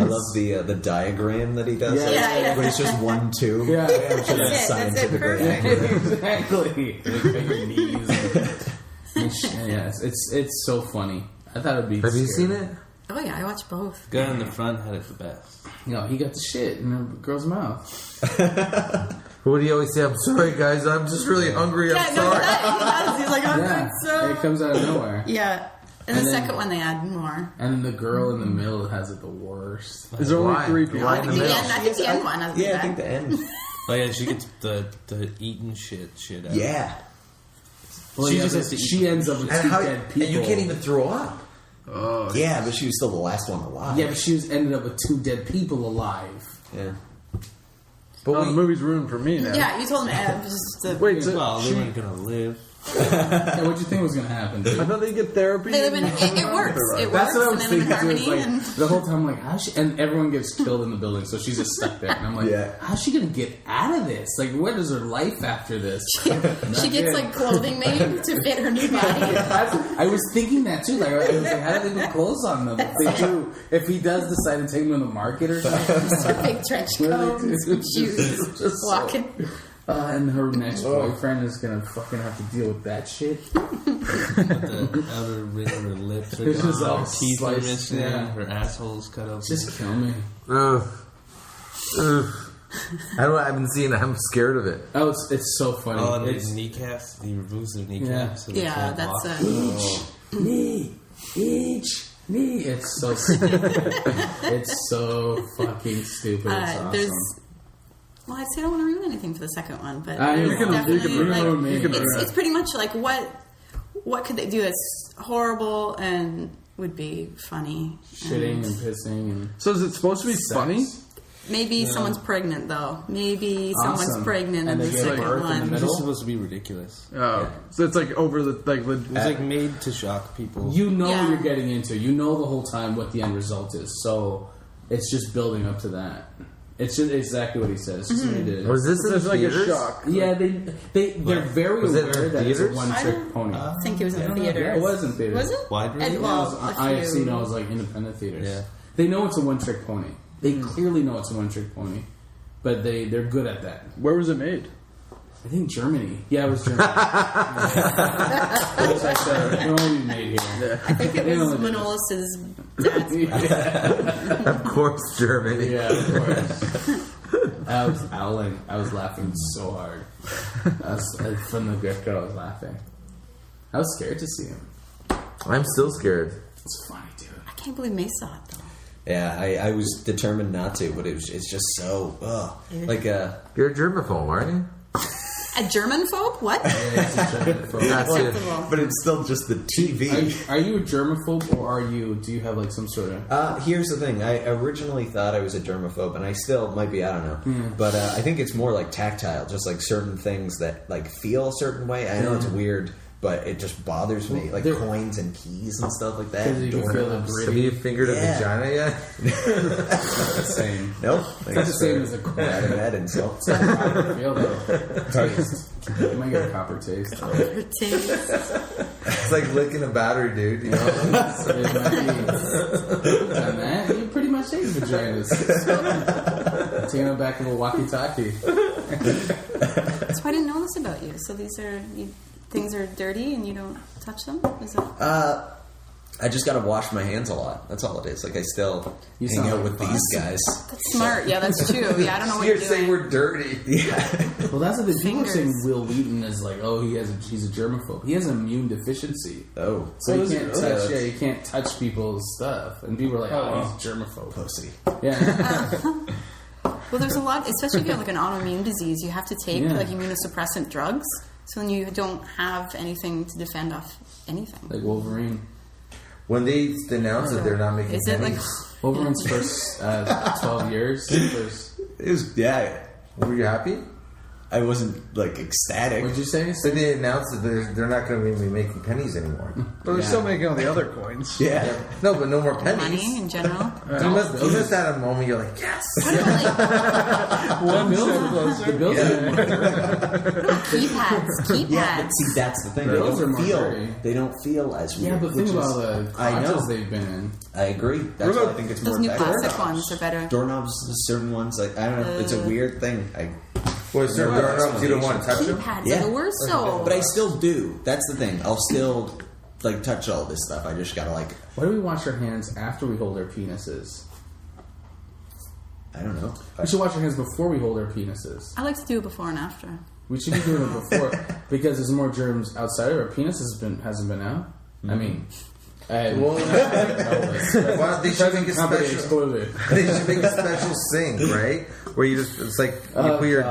love the diagram that he does. Yeah. Yeah, yeah. But it's just one tube. Yeah, yeah, Which is That's it, scientifically perfect. accurate. exactly. Like, your knees. And shit. Yeah, it's so funny. I thought it'd be. Have you scary. seen it? Oh yeah, I watch both. The guy in the front had it the best. You know, he got the shit in the girl's mouth. What do you always say? I'm sorry, guys. I'm just really hungry. I'm Yeah, no, sorry. that, he does. He's like, I'm Yeah, so. it comes out of nowhere. Yeah. And And the then- second one, they add more. And then the girl in the middle has it the worst. Is there only Why? 3 people? Why in the The middle? end, I think the end one has Yeah, I that. think the end. Oh, yeah, she gets the eating shit out. Yeah. Well, She yeah, just but has to eat she ends up with two dead people. And you can't even throw up. Oh, Yeah, but she was still the last one alive. Yeah, but she was ended up with two dead people alive. Yeah. But the movie's ruined for me now. Yeah, you told me. It was just a, Wait, so Well, they weren't gonna live. Yeah, what'd you think was gonna happen, dude? I thought they get therapy. They live in. and- It works. It That's works. what I And was they live in thinking too. It's harmony. like And the whole time, I'm like, how's she? And everyone gets killed in the building, so she's just stuck there. And I'm like, Yeah. how's she gonna get out of this? Like, what is her life after this? she Not gets good. like clothing made to fit her new body. I was thinking that too. Like, I was like, how do they put clothes on them? If they do, if he does decide to take them to the market or something, Just a big trench coat, and some shoes, Just walking. and her next boyfriend is gonna fucking have to deal with that shit. The outer ring of her lips are It's just gone. all Her teeth are sliced, missing. yeah. Her asshole's cut open. Just kill me. Ugh. Ugh. I haven't seen it. I'm scared of it. Oh, it's so funny. Oh, and It's the kneecaps. He removes their kneecaps. Yeah. So they Yeah, can't that's walk. knee. It's so stupid. It's so fucking stupid. It's awesome. There's. Well, I'd say I don't want to ruin anything for the second one, but You there's can definitely ruin like me. You can ruin it's pretty much like what could they do that's horrible and would be funny. Shitting And and pissing and So is it supposed to be sex. funny? maybe someone's pregnant though. Maybe someone's Awesome. pregnant And in they the give second birth in the one. It's middle. just supposed to be ridiculous. Oh, so it's like over the like. It was like made to shock people. You know Yeah. what you're getting into. You know the whole time what the end result is. So it's just building up to that. It's just exactly what he says. It's just made Was this in It's like a theaters? shock. Yeah, they're very Was it aware in that it's a theaters? one-trick pony. I think it was in Yeah, theaters. it was in theaters. Was it? Wide release? And, well, a I've few. seen those like independent theaters. Yeah. They know it's a one-trick pony. They clearly know it's a one-trick pony, but they're good at that. Where was it made? I think Germany. Yeah, it was Germany. That's what I said. It only made here. I think it They was know it is. Manolis's dad's. Yeah, Of course, Germany. yeah, of course. I was howling. I was laughing so hard. From the get-go, I was laughing. I was scared to see him. I'm still scared. It's funny, dude. I can't believe May saw it though. Yeah, I was determined not to, but it's just so like You're a germaphobe, aren't you? A German phobe? What? That's it. Acceptable. but it's still just the TV. Are you a germaphobe or do you have like some sort of? Here's the thing. I originally thought I was a germaphobe, and I still might be. I don't know, but I think it's more like tactile, just like certain things that like feel a certain way. I know it's weird, but it just bothers me, like there- coins and keys and stuff like that. Because you can feel the Doorknobs. Have gritty. you fingered a Yeah. vagina yet? Same. Nope, It's not the same as a coin. Adding that insult. It's not how you feel though. Taste. You might get a copper taste. Her taste. It's like licking a battery, dude. You know? It might be. You've done that. You pretty much ate vaginas. Taking it back to the walkie-talkie. So I didn't know this about you. So these are things are dirty and you don't touch them. Is it? I just got to wash my hands a lot. That's all it is. Like I still You hang sound out like with fun. these guys. That's smart. Yeah, that's true. Yeah, I don't know what You're you're saying doing. we're dirty. Yeah. Well, that's the thing. People are saying Fingers. Will Wheaton is like, oh, he's a germaphobe. He has an immune deficiency. Oh, So he can't touch. that's Yeah, he can't touch people's stuff, and people are like, "Oh, he's a germaphobe." pussy. Yeah, Well, there's a lot, especially if you have like an autoimmune disease, you have to take Yeah. like immunosuppressant drugs. So then you don't have anything to defend off anything. like Wolverine. When they announce that they're not making Is it like pennies, Wolverine's first 12 years. First, It was were you happy? I wasn't like ecstatic. what'd you say? So they announced that they're not going to be making pennies anymore. But they're still making all the other coins. Yeah. No, but no more pennies. money in general? You must have a moment you're like, yes. What about like One step closer. The bills keypads? Yeah, but see, that's the thing. They Those are don't more feel. dirty. They don't feel as weird. Yeah, but think which about is- the I know. causes they've been in. I agree. That's why I think it's more Those new effective. plastic ones are better. Doorknobs, certain ones, like I don't know. It's a weird thing. Well, certain doorknobs, you don't want to touch them? Keypads Yeah. are the worst, though. But I still do. That's the thing. I'll still like touch all this stuff. I just gotta like. Why do we wash our hands after we hold our penises? I don't know. We should wash our hands before we hold our penises. I like to do it before and after. We should be doing it before because there's more germs outside of our penis hasn't been out. I mean, Well, well, they should make a company special. exploded. They should make a special sink, right? Where you just—it's like you put your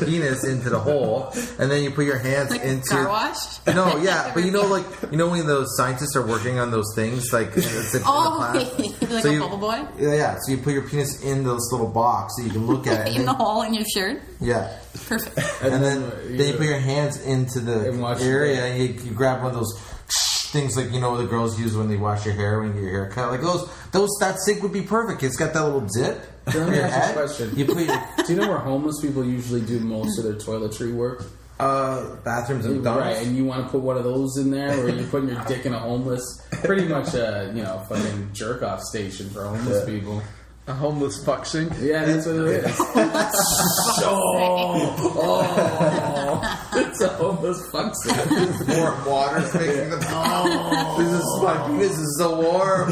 penis into the hole, and then you put your hands Like into. car wash? No, yeah, but when those scientists are working on those things, like it's Oh, plastic. like So a you- bubble boy? Yeah, so you put your penis in this little box so you can look at it. In And the then, hole in your shirt? yeah, Perfect. and then you put your hands into the And wash area, your and you grab one of those things like the girls use when they wash your hair when you get your hair cut. Like that sink would be perfect. It's got that little zip. Let for me your ask you a head. question. You put your Do you know where homeless people usually do most of their toiletry work? bathrooms and Right, McDonald's. and you want to put one of those in there, or you're putting your dick in a homeless, pretty much fucking jerk off station for homeless people. A homeless fuck sink. Yeah, that's what it is. It's a homeless fuck station. Warm water's making the. My penis is so warm.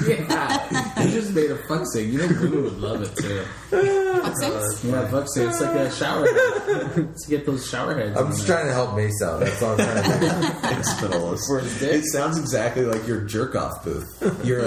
Yeah, you just made a fuck sink. You know, women would love it too. Fuck sinks? Yeah, fuck sink. It's like a shower head. To get those shower heads. I'm just trying to help Mace out. That's all I'm trying to do. Thanks, Spinolas. For his dick? It sounds exactly like your jerk off booth. Your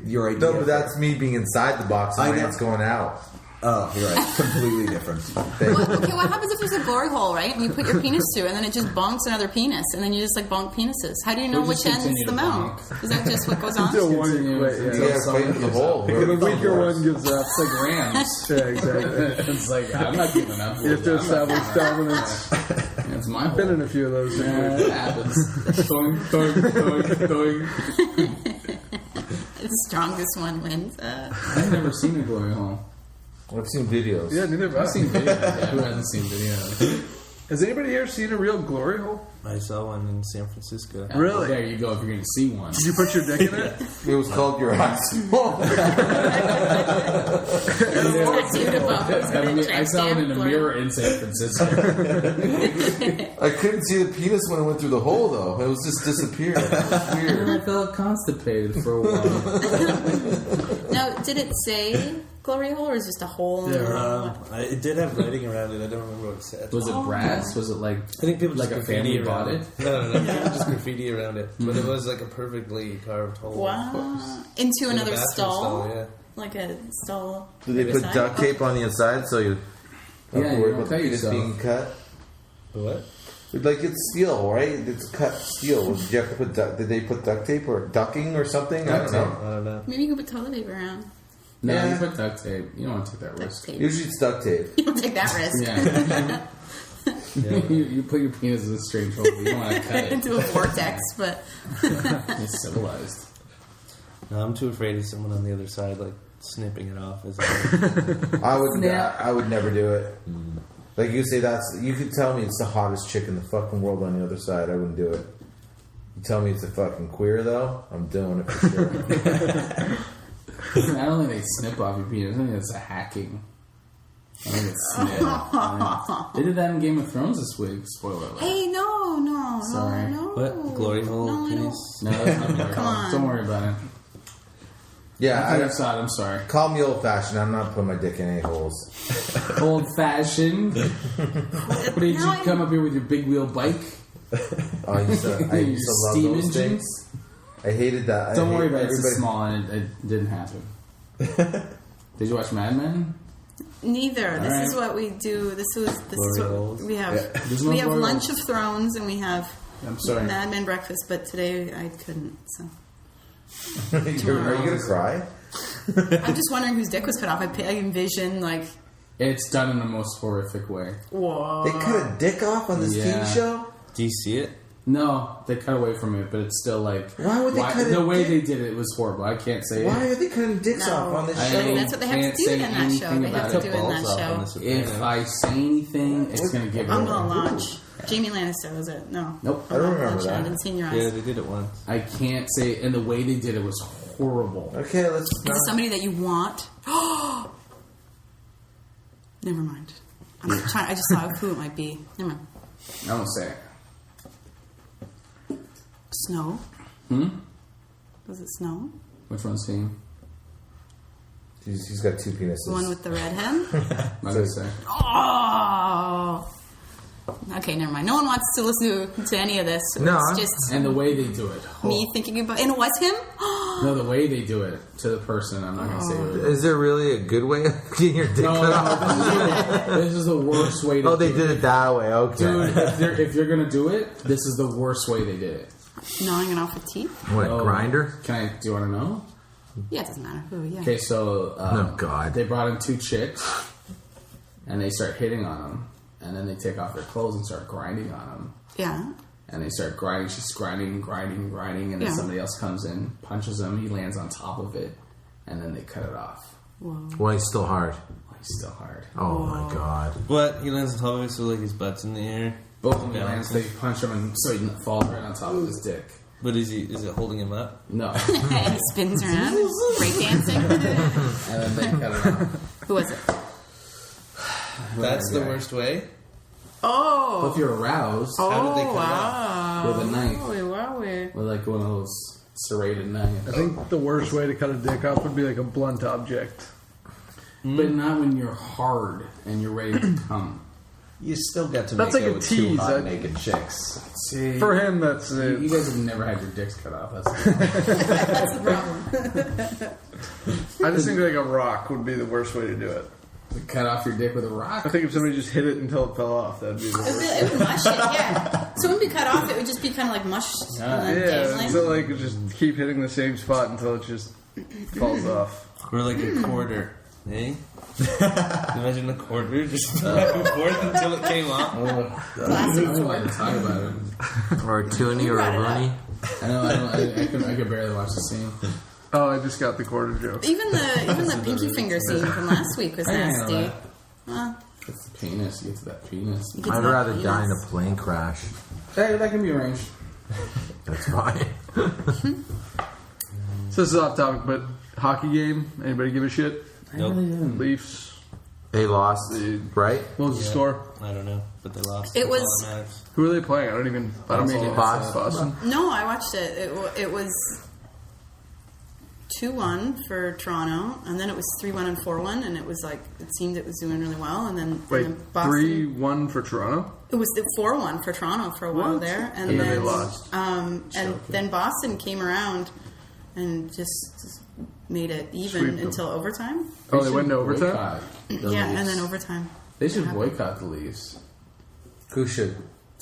your idea. No, but that's me being inside the box and I my know. hands going out. Oh, you're right. Completely different. Okay, what happens if there's a glory hole, right? And you put your penis through, and then it just bonks another penis, and then you just like bonk penises. How do you know We'll which just end's continue the to mount? bonk. Is that just what goes on? Until one, Continue wait, until yeah. Yeah, someone fight for the gives hole. up. The weaker one gives up. It's like Rams. Yeah, exactly. It's like, I'm not giving up. You have to I'm not establish giving up. dominance. It's my Been hole. in a few of those Yeah, situations. it happens. Doink, doink, doink, doink. The strongest one wins. I've never seen a glory hole. I've seen videos. Yeah, neither have I've I. seen videos. Yeah, who hasn't seen videos? Has anybody here seen a real glory hole? I saw one in San Francisco. Really? There you go. If you're going to see one. Did you put your dick in it? It was called your ass. Tattooed above it. I mean, I saw it in a mirror in San Francisco. I couldn't see the penis when it went through the hole, though. It was just disappeared. It was And weird. I felt constipated for a while. Now, did it say glory hole, or is it just a hole? in the wall? It did have writing around it. I don't remember what it said. Was it brass? Was it like I think people like just a family graffiti bought around it? No. People just graffiti around it, but it was like a perfectly carved hole. Wow. Into In a another bathroom stall? Yeah. Like a stall. Did they put Side? duct tape on the inside so you don't Yeah, have to you worry don't about the cut penis yourself. being cut? What? Like it's steel, right? It's cut steel. Did you have to put did they put duct tape or ducking or something? I don't know. I don't know. Maybe you could put toilet paper around. No, Yeah. you put duct tape. You don't want to take that Duct risk. tape. Usually it's duct tape. You don't take that risk. Yeah. you put your penis in a strange hole. You don't want to cut it. Into a vortex, but It's civilized. No, I'm too afraid of someone on the other side, like snipping it off. As I would never do it. Like you say, you could tell me it's the hottest chick in the fucking world on the other side. I wouldn't do it. You tell me it's a fucking queer though, I'm doing it for sure. I don't think they snip off your penis. I think it's a hacking. I think it's Snid. They did that in Game of Thrones this week. Spoiler alert. Hey, no. Sorry. No. What? Glory hole? No, I don't. Penis? No, that's not Glory Come Hole. on. Don't worry about it. Yeah, I saw it. I'm sorry. call me old fashioned. I'm not putting my dick in any holes. Old fashioned. What did you Now I'm- come up here with your big wheel bike? Oh, I used to Your love steam those engines? things. I hated that. Don't I worry hate about it. It's everybody- small and it didn't happen. Did you watch Mad Men? Neither. This All is right. what we do. This is Glory what holes. we have. There's no We have glory Lunch holes. of Thrones and we have I'm sorry. Mad Men breakfast. But today I couldn't. So Are you gonna cry? I'm just wondering whose dick was cut off. I envision like, It's done in the most horrific way. whoa. They cut a dick off on this Yeah. TV show. Do you see it? No, they cut away from it, but it's still like. Why would they cut the it way dick? they did it was horrible. I can't say Why it. are they cutting dicks No. off on this I show? mean, That's what they have to can't do say in that show. anything They have about to it. do it in Balls that off on show. this If Soprano. I say anything, it's going to give it I'm away. gonna launch. Jamie Lannister was it? No. Nope. I don't I'm not remember watching. I that. didn't see in your eyes. Yeah, they did it once. I can't say it, and the way they did it was horrible. Okay, let's. Is it somebody that you want? Never mind. I'm trying. I just thought of who it might be. Never mind. I won't say it. Snow. Does it snow? Which one's he? He's got two penises. The one with the red head? Not gonna say. Oh. Okay, never mind. No one wants to listen to any of this. No. It's just And the way they do it. me thinking about. And it was him. No, the way they do it to the person. I'm not gonna say who it is. Is there really a good way of getting your dick cut off? This is the worst way to Oh, they do did it that way. Okay. Dude, if you're gonna do it, this is the worst way they did it. Gnawing it off with teeth. What, Oh. grinder? Do you want to know? Yeah, it doesn't matter who. Yeah. Okay, so Oh, God. they brought in two chicks, and they start hitting on them, and then they take off their clothes and start grinding on them, Yeah. and they start grinding. She's grinding, and then Yeah. somebody else comes in, punches him, he lands on top of it, and then they cut it off. Whoa. Well, he's still hard. He's still hard. Oh, my God. What? He lands on top of it, so like his butt's in the air. Both of them Yeah. lands. They punch him, and so he falls right on top of his dick. But is it holding him up? No, And he spins around, breakdancing. and then they cut it off. Who was it? That's the guy. worst way. Oh. Well, if you're aroused How did they cut it wow. with a knife, Wow. with like one of those serrated knives, I think the worst way to cut a dick off would be like a blunt object. but not when you're hard and you're ready to come. You still get to That's make like it a with two tease. hot That- naked chicks. See, For him, that's you it. guys have never had your dicks cut off. That's That's the problem. I just think like a rock would be the worst way to do it. cut off your dick with a rock. I think if somebody just hit it until it fell off, that'd be the worst. It would mush it, yeah. So it wouldn't be cut off, it would just be kind of like mush and then Yeah, dangling. so like just keep hitting the same spot until it just falls off. Or like a quarter, eh? Imagine a quarter just back and forth until it came off. I don't like to talk about it. Or a toonie or a rooney. I know. I can barely watch the scene. Oh, I just got the quarter joke. Even the pinky finger scene from last week was I didn't know nasty. that. Well, It's the penis. You get to that penis. it's I'd not rather penis. die in a plane crash. That can be arranged. That's fine. So this is off topic, but hockey game. Anybody give a shit? I Nope. really didn't. Leafs. They lost, right? What was the score? I don't know, but they lost. It That's was- all that matters. Who are they playing? I don't Boston. follow Boston. Boston. No, I watched it. It was 2-1 for Toronto, and then it was 3-1 and 4-1, and it was like it seemed it was doing really well, and then Wait, Boston. 3-1 for Toronto. It was the 4-1 for Toronto for a while What? there, and And then then they lost. and then Boston came around and just made it even Sweep them. until overtime. Oh, they should went to overtime? boycott the Yeah, Leafs. and then overtime. They should boycott the Leafs. Who should?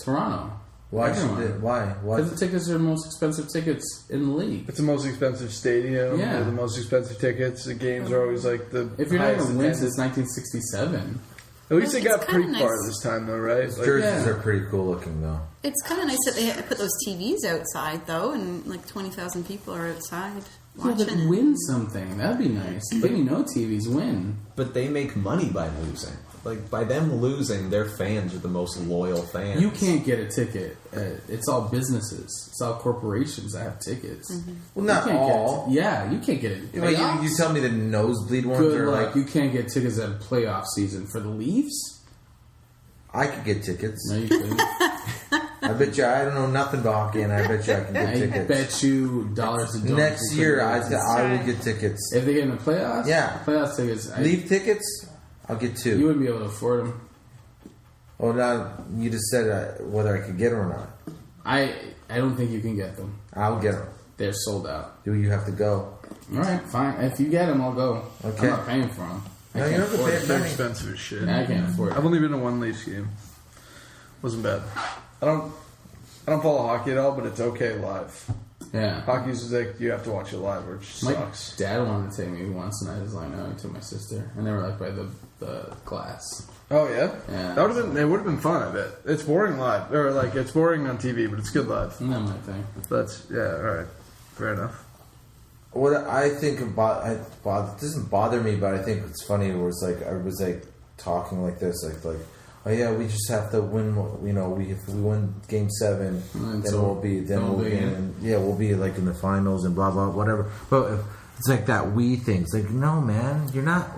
Toronto. Why Everyone. should they? Why? Because the tickets are the most expensive tickets in the league. It's the most expensive stadium. Yeah. They're the most expensive tickets. The games are always like the If you're not highest going to win attended. since 1967, At least they It's got kinda pretty nice. far this time, though, right? Like, Jerseys Yeah. are pretty cool looking, though. It's kind of nice that they put those TVs outside though, and like 20,000 people are outside yeah, watching but it. win something. That'd be nice. But you know TVs win. But they make money by losing. Like, by them losing, their fans are the most loyal fans. You can't get a ticket. It's all businesses. It's all corporations that have tickets. Well, not You can't all. you can't get it. Wait, you tell me the nosebleed ones Good are luck. like You can't get tickets at a playoff season for the Leafs. I could get tickets. No, you couldn't. I bet you I don't know nothing about hockey, and I bet you I can get I tickets. bet you dollars and dollars. Next you year, couldn't get I will get tickets. If they get in the playoffs, Yeah. playoffs tickets. Leaf tickets, I'll get You 2. wouldn't be able to afford them. Oh, now you just said whether I could get them or not. I don't think you can get them. I'll get them. They're sold out. Do you have to go? All right, fine. If you get them, I'll go. Okay. I'm not paying for them. No, you don't have to pay a They're penny. expensive as shit. I can't afford it. I've only been to one Leafs game. Wasn't bad. I don't follow hockey at all, but it's okay live. Yeah. Hockey's just like you have to watch it live, which My sucks. dad wanted to take me once, and I was like, no, he took my sister. And they were like by the glass. Oh yeah, Yeah. That would have been. It would have been fun. I bet it's boring live, or like it's boring on TV, but it's good live. And that my thing. That's yeah. All right, fair enough. What I think about it doesn't bother me, but I think it's funny. It was like I was like talking like this, like oh yeah, we just have to win. You know, if we win Game 7, And then so we'll be we'll be in. we'll be like in the finals and blah blah whatever. But it's like that we thing. It's like no man, you're not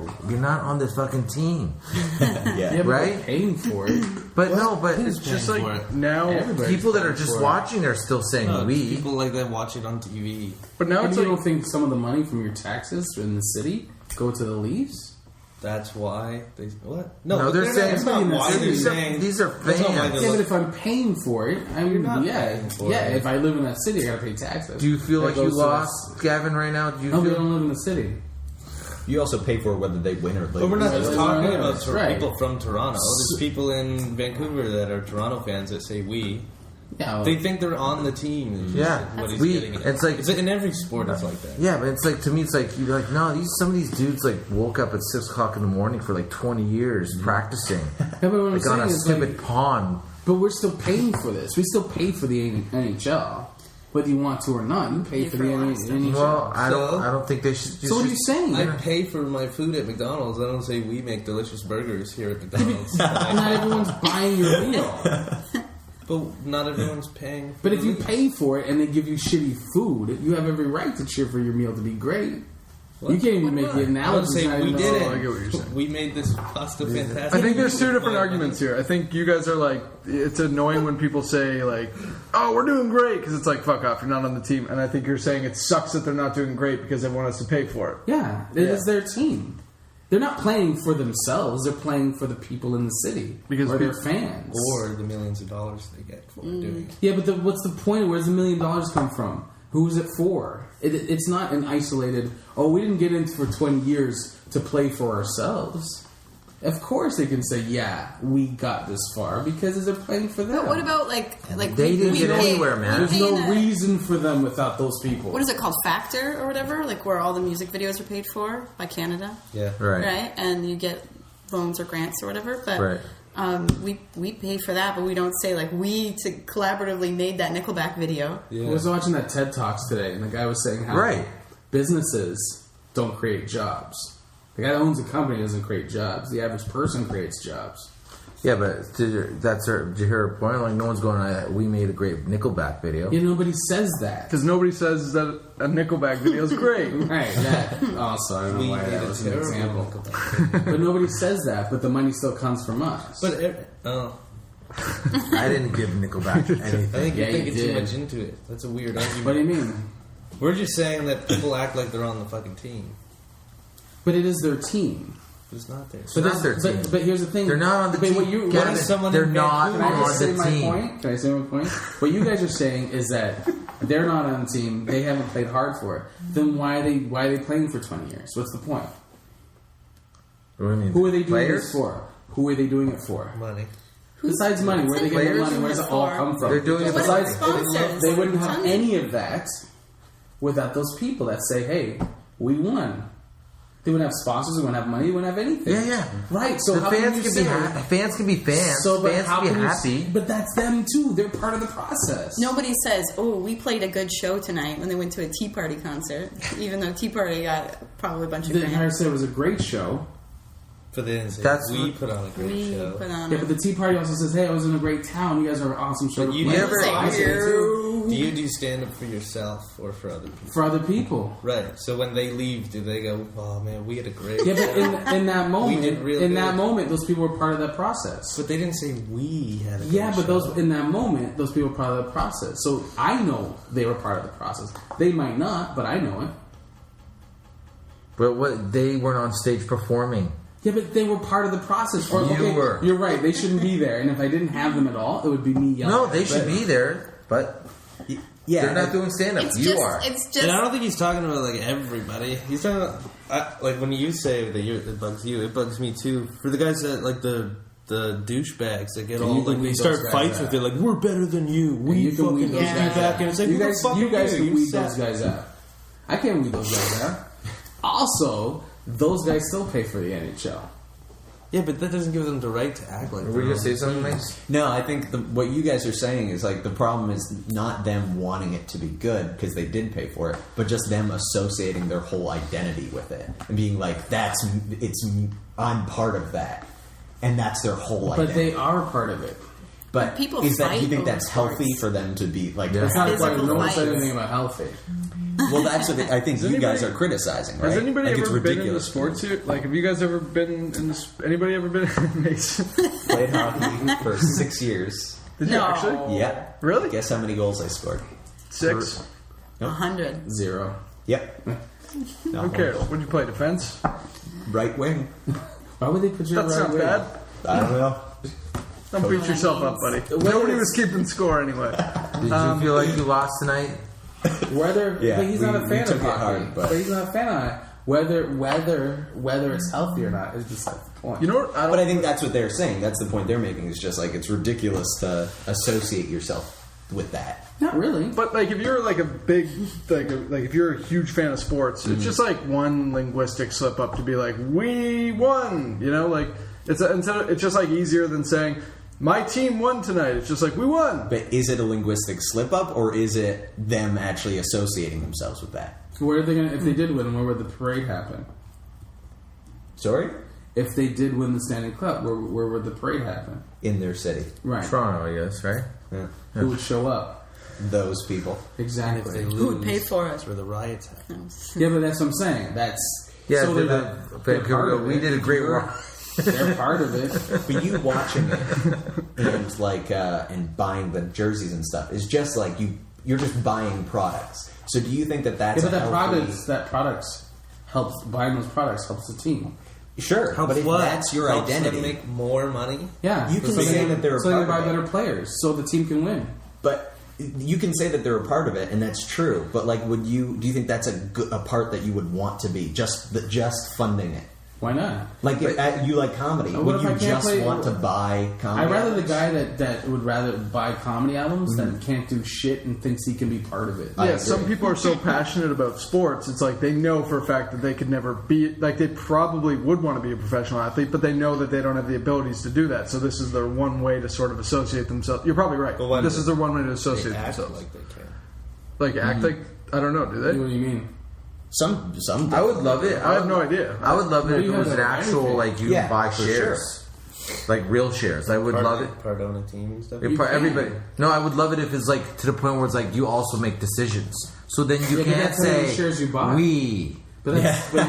on this fucking team, Yeah, but Right? they're paying for it. but no, but It's just paying like for it? now, Everybody- people that are just watching are still saying No, we. people like that watch it on TV. but now But it's you like don't think some of the money from your taxes in the city go to the Leafs? That's why they what? No, but they're saying that's not why they're these are saying these are that's not why fans. they're Yeah, but look- if I'm paying for it, I mean, not yeah, paying for yeah. it. If I live in that city, I gotta pay taxes. Do you feel That like you goes to lost, Gavin, right now? Do you No, we feel? don't live in the city. You also pay for whether they win or lose. But we're not just Right. talking Right. about Right. people from Toronto. There's people in Vancouver that are Toronto fans that say we. Yeah, well, They think they're on the team. Is Yeah. what he's We- getting at. it's like- in every sport. It's like that. Yeah, but it's like to me, it's like you're like no. Some of these dudes like woke up at 6:00 in the morning for like 20 years practicing, yeah, but what I'm like on saying a is, stupid like, pond. but we're still paying for this. We still pay for the NHL, whether you want to or not. You pay for the NHL. Well, I So- don't think they should. So what are you saying? I pay for my food at McDonald's. I don't say we make delicious burgers here at McDonald's. Not everyone's buying your meal. But not everyone's paying. But if you pay for it and they give you shitty food, you have every right to cheer for your meal to be great. What? You can't even make the I would analogy. say not we even- did Oh, I get what you're saying. We made this pasta fantastic. I think there's two different arguments here. I think you guys are like, it's annoying when people say like, "Oh, we're doing great," because it's like, "Fuck off, you're not on the team." And I think you're saying it sucks that they're not doing great because they want us to pay for it. Yeah, it is their team. They're not playing for themselves. They're playing for the people in the city Because or their peop- fans. or the millions of dollars they get for doing it. Yeah, but what's the point? Where's the $1 million come from? Who's it for? It's not an isolated. Oh, we didn't get into for 20 years to play for ourselves. Of course, they can say, "Yeah, we got this far because they're playing for them." But what about like They didn't we get pay- anywhere, man. we There's pay no in a- reason for them without those people. What is it called, Factor or whatever? Like where all the music videos are paid for by Canada, Yeah. Right. And you get loans or grants or whatever. But Right. we pay for that, but we don't say like we collaboratively made that Nickelback video. I was watching that TED Talks today, and the guy was saying how Right. businesses don't create jobs. The guy that owns a company doesn't create jobs. The average person creates jobs. Yeah, but did you hear a point? Like no one's going. We made a great Nickelback video. Yeah, nobody says that. Because nobody says that a Nickelback video is great. Right, that. Also, I don't know We why made that a was an terrible example. Nickelback. But nobody says that, but the money still comes from us. But I didn't give Nickelback I anything. think Yeah, you're you thinking too did. much into it. That's a weird argument. What do you mean? We're just saying that people act like they're on the fucking team. But it is their team. But it's not theirs. But that's their team. But here's the thing. They're not on the but team. What you, Kevin, what is someone they're in not Vancouver? Can I just say on the my team. point? Can I say my point? What you guys are saying is that they're not on the team. They haven't played hard for it. Then why are they playing for 20 years? What's the point? What do you mean? Who are they doing Players? this for? Who are they doing it for? Money. Besides money, where are they getting the Players? money? Where does it all come from? They're doing it for Besides, money. Sponsors. they wouldn't have Tons. any of that without those people that say, "Hey, we won." They wouldn't have sponsors. They wouldn't have money. They wouldn't have anything. Yeah, yeah. Right. So The how fans can you can say? be fans can be fans. So, but fans how can be can you? happy. But that's them too. They're part of the process. Nobody says, "Oh, we played a good show tonight" when they went to a Tea Party concert, even though Tea Party got probably a bunch of The Empire grants. State was a great show. But they didn't say That's we what- put on a great We show. put on Yeah, a- but the Tea Party also says, "Hey, I was in a great town. You guys are an awesome show." But you to never play." I say too. Do you do stand up for yourself or for other people? For other people. Right. So when they leave, do they go, "Oh man, we had a great"? Yeah, but in that moment, did real in good. that moment, those people were part of that process. But they didn't say we had a great Yeah, but show. those in that moment, those people were part of the process. So I know they were part of the process. They might not, but I know it. But what they weren't on stage performing. Yeah, but they were part of the process. Or, You okay, were. You're right. They shouldn't be there. And if I didn't have them at all, it would be me yelling. No, they should be there, but Yeah, they're not doing stand up. It's You just, are. It's just. And I don't think he's talking about like everybody. He's talking about like when you say that it bugs you, it bugs me too. For the guys that like the douchebags that get And all you can like they weed start those guys fights out. with it, like we're better than you. We you can fucking weed those beat you guys back, out. and it's like you who the guys, fuck you are guys you? can You weed suck. those guys out. I can't weed those guys out. Also, those guys still pay for the NHL. Yeah, but that doesn't give them the right to act like. Were you gonna say something nice? No, I think what you guys are saying is like the problem is not them wanting it to be good because they did pay for it, but just them associating their whole identity with it and being like, I'm part of that, and that's their whole But identity. they are part of it. But People is that? Do fight you think over that's healthy sports. for them to be like? Yeah. It's not Physical quite. No one said fights. anything about healthy. Well, that's what I think you guys are criticizing, right? Has anybody Like, it's ever been in the ridiculous. sports here? Like, have you guys ever been in this? Anybody ever been in Mason? Played hockey for 6 years. Did you No. actually? Yeah. Really? Guess how many goals I scored? 6? 100. 0. Yep. Who cares? What'd you play? Defense? Right wing. Why would they put you That's right not away? bad. I don't know. Don't beat yourself up, buddy. Whether Nobody it's- was keeping score anyway. Did you feel like you lost tonight? Whether, Yeah, but he's not a we fan took of it hockey. hard, but- But he's not a fan of it. Whether it's healthy or not is beside the point. You know what? But I think that's what they're saying. That's the point they're making. Is just like it's ridiculous to associate yourself with that. Not really. But like, if you're like a big, like if you're a huge fan of sports, it's just like one linguistic slip up to be like, "We won," you know, like it's it's just like easier than saying, "My team won tonight." It's just like, "We won." But is it a linguistic slip up, or is it them actually associating themselves with that? Where are they gonna? If they did win, where would the parade happen? Sorry, If they did win the Stanley Cup, where would the parade happen? in their city, Right. Toronto, I guess, right? yeah. Who would show up? Those people. If they Exactly. lose, Who would pay for it? that's where the riots happen. Yeah, but that's what I'm saying. That's Yeah, so the they're part of we it. did a great They're- work. They're part of it. But you watching it and like and buying the jerseys and stuff is just like you're just buying products. So do you think that that's Yeah, but a healthy... that products helps buying those products helps the team. Sure, Helps but if what? that's your Helps them identity, make more money. Yeah, You can so say they- that they're a so they part buy of it. better players, so the team can win. but you can say that they're a part of it, and that's true. But like, do you think that's a part that you would want to be just funding it? Why not? Like you like comedy, What would if you I can't just play- want to buy comedy? I'd rather the albums? guy that would rather buy comedy albums than can't do shit and thinks he can be part of it. I Yeah, agree. some people are so passionate about sports. It's like they know for a fact that they could never be like they probably would want to be a professional athlete, but they know that they don't have the abilities to do that. So this is their one way to sort of associate themselves. You're probably right. But when This is their one way to They associate act themselves. like they can. Like act like I don't know. Do they? What do you mean? Some. I would love it. I have no idea. I would love it No, if you it was have an that actual everything. like you Yeah, buy for shares, like real shares. I would love it. Cardona team and stuff. If You can. everybody, no, I would love it if it's like to the point where it's like you also make decisions. So then you Yeah, but can't that's how many say shares you buy. we. But, that's, but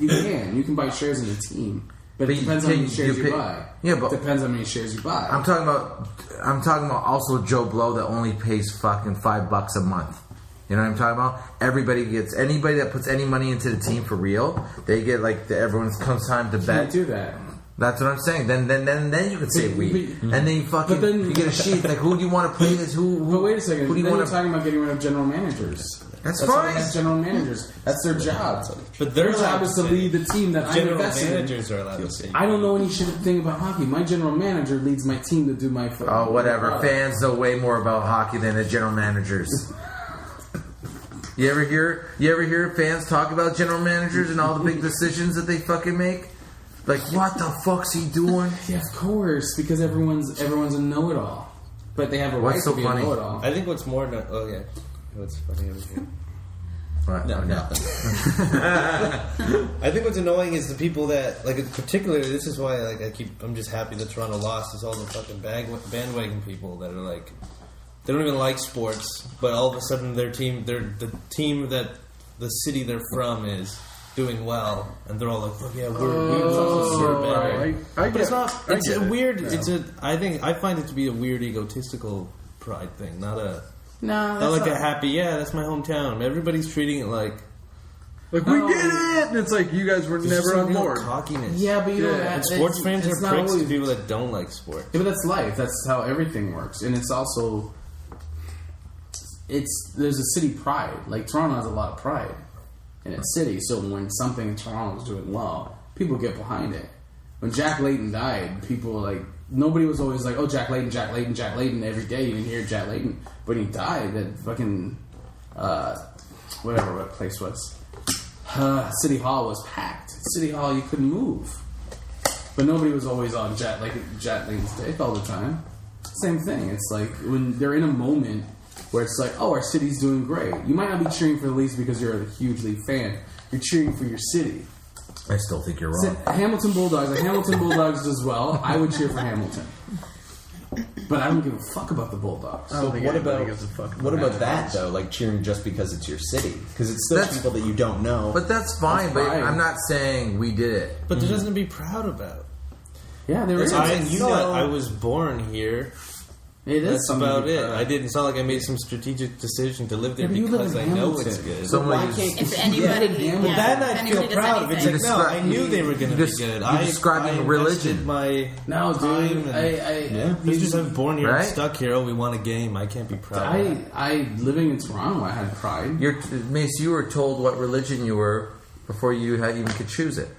you can. You can buy shares in a team. But But it you depends on how many take- shares you you pay- buy. Yeah, but- depends on how many shares you buy. I'm talking about also Joe Blow that only pays fucking $5 a month. You know what I'm talking about? Everybody gets anybody that puts any money into the team for real. They get like everyone comes time to Can't bet. do that. That's what I'm saying. Then you can say But- we, but- and then you fucking but then- you get a sheet like who do you want to play this? Who? But wait a second. Who do you then want you're to? talking about getting rid of general managers. That's why they fine. have general managers. That's their job. But Their they're job allowed is to say- lead the team that I'm General invested in. managers are allowed to say. I don't know any shit thing about hockey. My general manager leads my team to do my. Oh, whatever. product. Fans know way more about hockey than the general managers. You ever hear fans talk about general managers and all the big decisions that they fucking make? Like, what the fuck's he doing? Yeah, of course, because everyone's a know-it-all, but they have a What's right so to be funny? a know-it-all. I think what's more. What's funny over here? What? No, Oh, nothing. I think what's annoying is the people that, like, particularly, this is why, like, I'm just happy that Toronto lost, is all the fucking bandwagon people that are, like, they don't even like sports, but all of a sudden the team that the city they're from is doing well, and they're all like, "Oh yeah, we're bandwagon." But it's not. It's a weird. It's a. I find it to be a weird egotistical pride thing, not a. No, Not like a happy. Yeah, that's my hometown. Everybody's treating it like we did it, and it's like you guys were there's never just a on real board. cockiness. Yeah, but you know, And sports fans it's are not pricks always- to people that don't like sports. Yeah, but that's life. That's how everything works, and it's also there's a city pride. Like Toronto has a lot of pride in its city, so when something in Toronto is doing well, people get behind it. When Jack Layton died, people nobody was always like, "Oh, Jack Layton, Jack Layton, Jack Layton." Every day you didn't hear Jack Layton. When he died, that fucking whatever what place was, City Hall was packed. City Hall, you couldn't move. But nobody was always on Jack Layton's dick all the time. Same thing. It's like when they're in a moment where it's like, oh, our city's doing great. You might not be cheering for the Leafs because you're a huge Leaf fan. You're cheering for your city. I still think you're wrong. Hamilton Bulldogs. The Hamilton Bulldogs does well. I would cheer for Hamilton. But I don't give a fuck about the Bulldogs. I don't think What anybody about gives a fuck. what about that though? Like cheering just because it's your city, because it's still That's- people that you don't know. But that's fine. That's but fine. I'm not saying we did it. But there's nothing to be proud about. Yeah, there is. I was born here. It is That's something about to be it. proud of. I didn't. It's not like I made some strategic decision to live there Yeah, but you live because in I know Hamilton. it's good. So why why can't If anybody, Yeah, Well, yeah, then if I'd anybody feel does proud of it. It's anything. like, no, I knew they were going to be good. you're describing I religion. invested my No, time dude. and- It's just I'm born here, I'm Right? stuck here. Oh, we won a game. I can't be proud. of it. I living in Toronto, I had pride. Mace, you were told what religion you were before you even could choose it,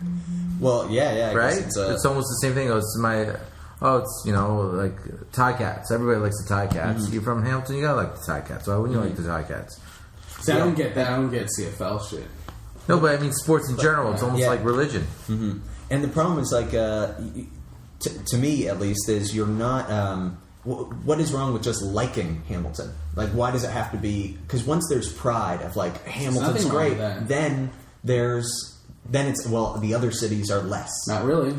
Well, yeah, I right? guess It's almost the same thing. It's like Ticats. Everybody likes the Ticats. You're from Hamilton, you gotta like the Ticats. Why wouldn't you like the Ticats? See, I don't get that. I don't get CFL shit. No, but I mean sports in general. It's almost Yeah. like religion. And the problem is like, to me at least, is you're not. What is wrong with just liking Hamilton? Like, why does it have to be? Because once there's pride of like Hamilton's nothing wrong great, with that. then it's the other cities are less. Not really.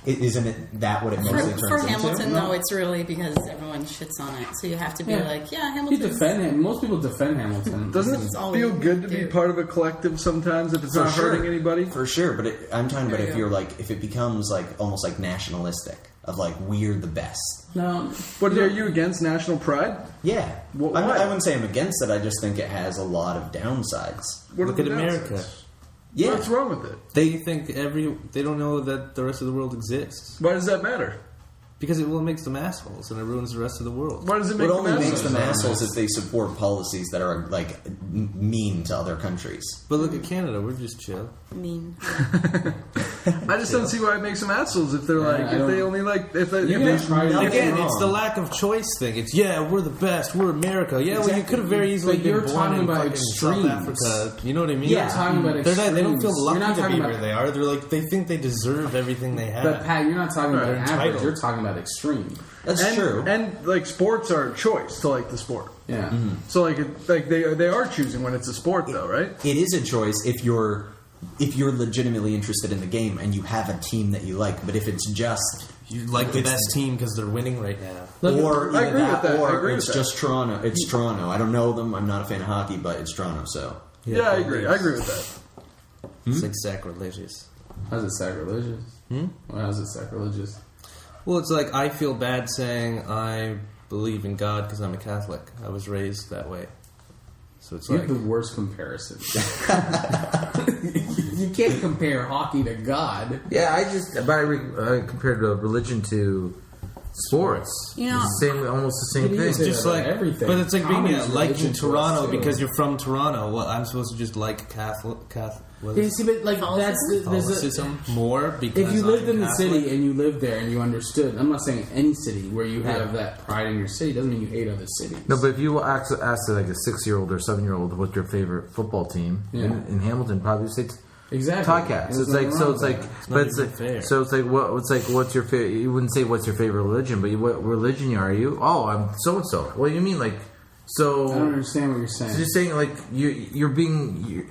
Isn't it that what it mostly For turns Hamilton, into? though, it's really because everyone shits on it. So you have to be like, yeah, You Hamilton. defend him. Most people defend Hamilton. Doesn't it It's all feel we good to be do. part of a collective sometimes if it's For not sure. hurting anybody? For sure, but I'm talking about There if you you're go. like, if it becomes like almost like nationalistic of like we're the best. No. What are you against national pride? Yeah, Well, I why? wouldn't say I'm against it. I just think it has a lot of downsides. What Look are at the America. downsides? Yeah, What's wrong with it? They think they don't know that the rest of the world exists Why does that matter? because it makes them assholes and it ruins the rest of the world. Why does it It make them only makes assholes? them assholes if they support policies that are like mean to other countries. But look at Canada. We're just chill. mean. I just don't see why it makes them assholes if they're like I if don't- they only like if they, You if can they try to Again, wrong. it's the lack of choice thing. It's we're the best. We're America. Yeah, well, you could have very easily But been you're born talking in about fucking extremes. South Africa. You know what I mean? You're talking about They're not, they don't feel extremes. You're lucky not to talking be about- where they are. They're like they think they deserve everything they have. But Pat, you're not talking about They're average. entitled. You're talking about extreme. That's true. And like sports are a choice to like the sport. Yeah. So like they are choosing when it's a sport though, right? It is a choice if you're legitimately interested in the game and you have a team that you like. But if it's just You like the best team because they're winning right now. or I either agree with that. I or agree it's with that. just Toronto. It's Toronto. I don't know them. I'm not a fan of hockey, but it's Toronto. So Yeah, I agree. I agree with that. It's like sacrilegious. How's it sacrilegious? Well, how's it sacrilegious? Well, it's like I feel bad saying I believe in God because I'm a Catholic. I was raised that way. So it's You like have the worst comparison. You can't compare hockey to God. Yeah, I compared religion to sports. You know- It's the same, almost the same But thing. you say just about like everything. But it's like being Comedy's liking religion to us, Toronto too. because you're from Toronto. Well, I'm supposed to just like Catholic. What Yeah, is see, but like that's there's a, Catholicism more because if you lived I'm in the Catholic. city and you lived there and you understood, I'm not saying any city where you have that pride in your city doesn't mean you hate other cities. No, but if you ask like a 6-year-old or 7-year-old what's your favorite football team in Hamilton, probably say exactly. Ticats. There's It's like nothing so. wrong It's with like that. but it's even like fair. so. It's like what's your favorite? You wouldn't say what's your favorite religion, but what religion are you? Oh, I'm so and so. Well, you mean like So I don't understand what you're saying. So you're saying like you're being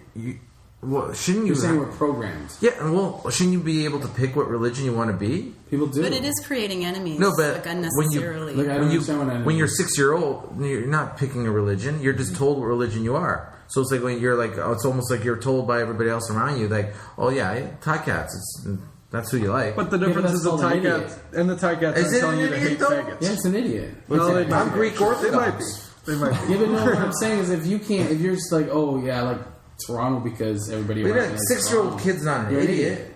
well, shouldn't you? You're saying we're programmed. Yeah, well, shouldn't you be able to pick what religion you want to be? People do. But it is creating enemies. No, but like unnecessarily. Look, I don't understand what I when you're 6-year-old, you're not picking a religion. You're just told what religion you are. So it's like when you're like, it's almost like you're told by everybody else around you, like, oh yeah, Thai cats. That's who you like. But the but difference that's is the called an Thai idiot. cats and the Thai cats Is are it telling an you to idiot, hate though? faggots. Yeah, it's an idiot. No, they I'm might Greek be. Orthodox. They might be. Yeah, but no, what I'm saying is if you're just like, oh yeah, I like Toronto because everybody Wait a around minute, me likes 6-year-old Toronto. kid's not an You're an idiot.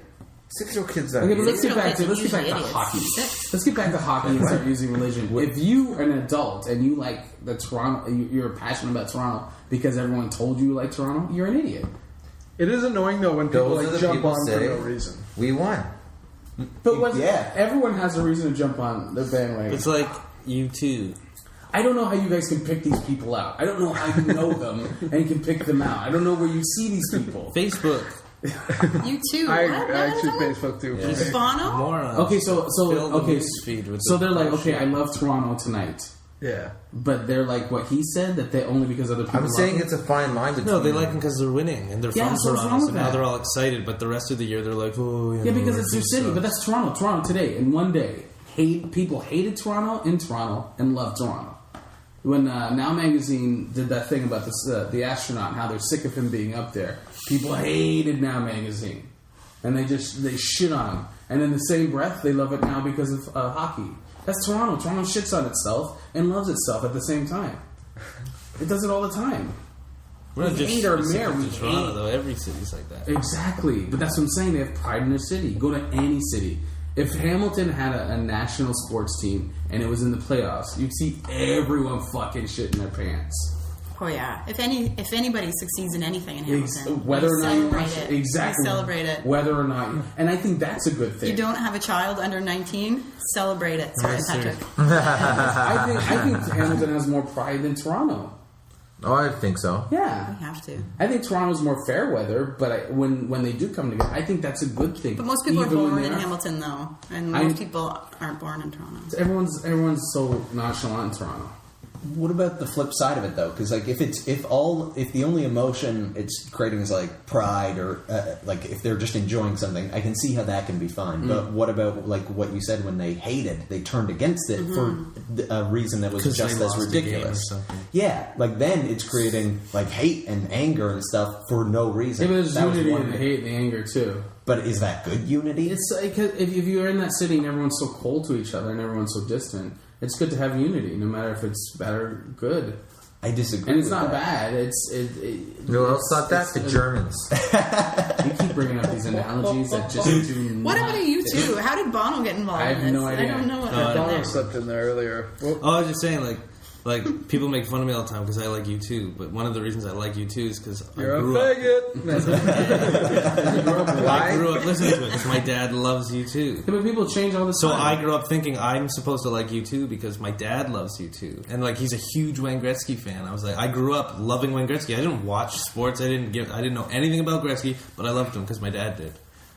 6-year-old kid's not an Okay, but idiot. let's get back to Usually hockey. idiots. Let's get back to hockey and start using religion. If you are an adult and you like the Toronto, you're passionate about Toronto because everyone told you like Toronto, you're an idiot. It is annoying though when people Those are like the jump people on for say- no reason. We won. But what? Yeah. Everyone has a reason to jump on the bandwagon. It's like U2. I don't know how you guys can pick these people out. I don't know how you know them and can pick them out. I don't know where you see these people. Facebook. You too. I What? actually What? Facebook too. Yeah. Bono? Morons. Okay, so Fill the okay, news feed with so the they're like, bullshit. okay, I love Toronto tonight, Yeah. but they're like what he said that they only because other people. I'm love saying him? it's a fine line between No, they like them because they're winning and they're Yeah, from so what's wrong Toronto, so with now that? they're all excited. But the rest of the year, they're like, oh, Yeah, because it's their city, but that's Toronto. Toronto today, in one day, people hated Toronto in Toronto and loved Toronto. When Now Magazine did that thing about this, the astronaut and how they're sick of him being up there, people hated Now Magazine, and they shit on him. And in the same breath, they love it now because of hockey. That's Toronto. Toronto shits on itself and loves itself at the same time. It does it all the time. We're not We just hate our specific mayor. We to Toronto, hate- though. Every city's like that. Exactly, but that's what I'm saying. They have pride in their city. Go to any city. If Hamilton had a national sports team and it was in the playoffs, you'd see everyone fucking shit in their pants. Oh yeah. If anybody succeeds in anything in Hamilton, Whether or we not you celebrate watch it. exactly, We celebrate it. Whether or not, and I think that's a good thing. You don't have a child under 19, celebrate it. Sorry, Yes, Patrick. I think Hamilton has more pride than Toronto. Oh, I think so. Yeah, We have to. I think Toronto's more fair weather, but when they do come together, I think that's a good thing. But most people Even are when born they in are- Hamilton, though, and I- most people aren't born in Toronto. Everyone's so nonchalant in Toronto. What about the flip side of it though? Because like if the only emotion it's creating is like pride or like if they're just enjoying something, I can see how that can be fine. But what about like what you said when they hated, they turned against it for a reason that was 'Cause just they as lost a game or ridiculous. something. Yeah, like then it's creating like hate and anger and stuff for no reason. Yeah, but there's That was unity one in the thing. hate and the anger too. But is that good unity? It's like if you're in that city and everyone's so cold to each other and everyone's so distant, it's good to have unity, no matter if it's bad or good. I disagree. And it's with not that. bad. You know who else thought that? The Germans. You keep bringing up these analogies that just do. What not about you fit. two? How did Bono get involved I have in this? no idea. I don't know what No, I don't happened Bono there. slipped in there earlier. Well, Oh, I was just saying, like people make fun of me all the time because I like U2, but one of the reasons I like U2 is because I you're a grew up. faggot. I grew up listening to it because my dad loves U2. Yeah, but people change all the So time. I grew up thinking I'm supposed to like U2 because my dad loves U2, and like he's a huge Wayne Gretzky fan. I was like, I grew up loving Wayne Gretzky. I didn't watch sports. I didn't know anything about Gretzky, but I loved him because my dad did.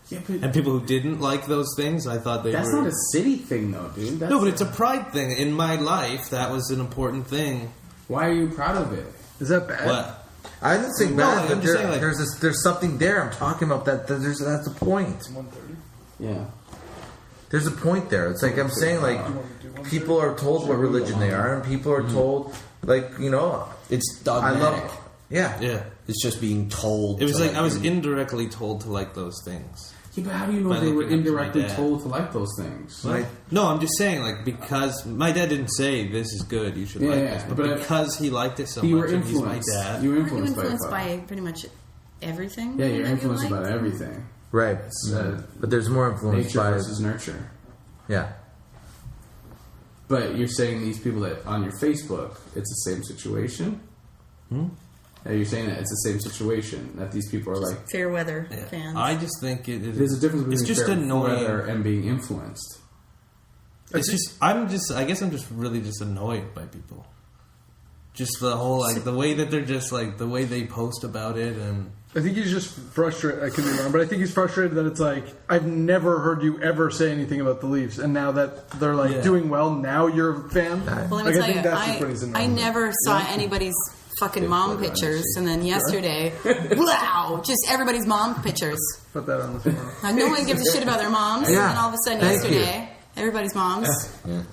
Yeah, but And people who didn't like those things, I thought they that's were. not a city thing, though, dude. That's No, but it's a pride thing. In my life, that was an important thing. Why are you proud of it? Is that bad? What? I didn't say No, bad, I'm but just saying, like- there's something there. I'm talking about that. That's the point. 130. Yeah. There's a point there. It's like I'm saying, like people are told what religion they are, and people are told, like It's I dogmatic. love. Yeah. Yeah. It's just being told. It was to, like I was indirectly told to like those things. Yeah, but how do you know By they were looking up to my indirectly dad. told to like those things? Like, No, I'm just saying, like, because my dad didn't say this is good, you should Yeah, like yeah, this, but but because he liked it so you much, were and he's my influenced. dad. You were Aren't you influenced, influenced by it. by pretty much everything? Yeah, you're that you influenced like? by everything. right. But there's more influence Nature by versus nurture. yeah. But you're saying these people that on your Facebook, it's the same situation? Yeah, you're saying that it's the same situation, that these people are like... Fair weather Yeah. fans. I just think There's a difference between it's just fair annoying. weather and being just the whole like the way that they're just like the way they post about it, and I think he's just frustrated. I could be wrong, but I think he's frustrated that it's like I've never heard you ever say anything about the Leafs, and now that they're like doing well, now you're a fan. Well, let Like, me I tell think you, that's just what he's in I on. never saw anybody's fucking mom pictures, and then yesterday, wow, just everybody's mom pictures. Put that on the floor. No one gives a shit about their moms, Yeah. and then all of a sudden Thank yesterday, everybody's moms.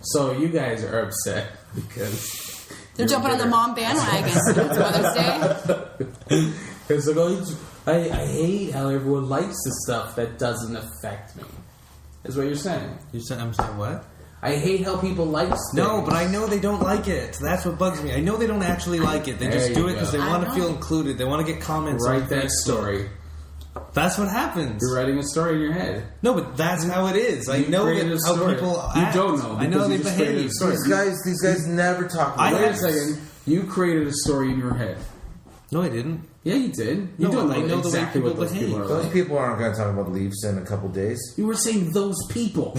So you guys are upset because They're jumping on the mom bandwagon. It's Mother's Day. Because I hate how everyone likes the stuff that doesn't affect me. Is what you're saying. you said I'm saying what? I hate how people like things. No, but I know they don't like it. That's what bugs me. I know they don't actually like it. They just There do you it because go. they I want to know. feel included. They want to get comments. Write on that Facebook. story. That's what happens. You're writing a story in your head. No, but that's how it is. I You know created that a how story. people You act. don't know I know because they you just created behave. a story. These guys never talk I about Wait it. a second. You created a story in your head. No, I didn't. Yeah, you did. You No, don't I know know the way exactly what people those people behave. are Those like. people aren't going to talk about Leafs in a couple days. You were saying those people.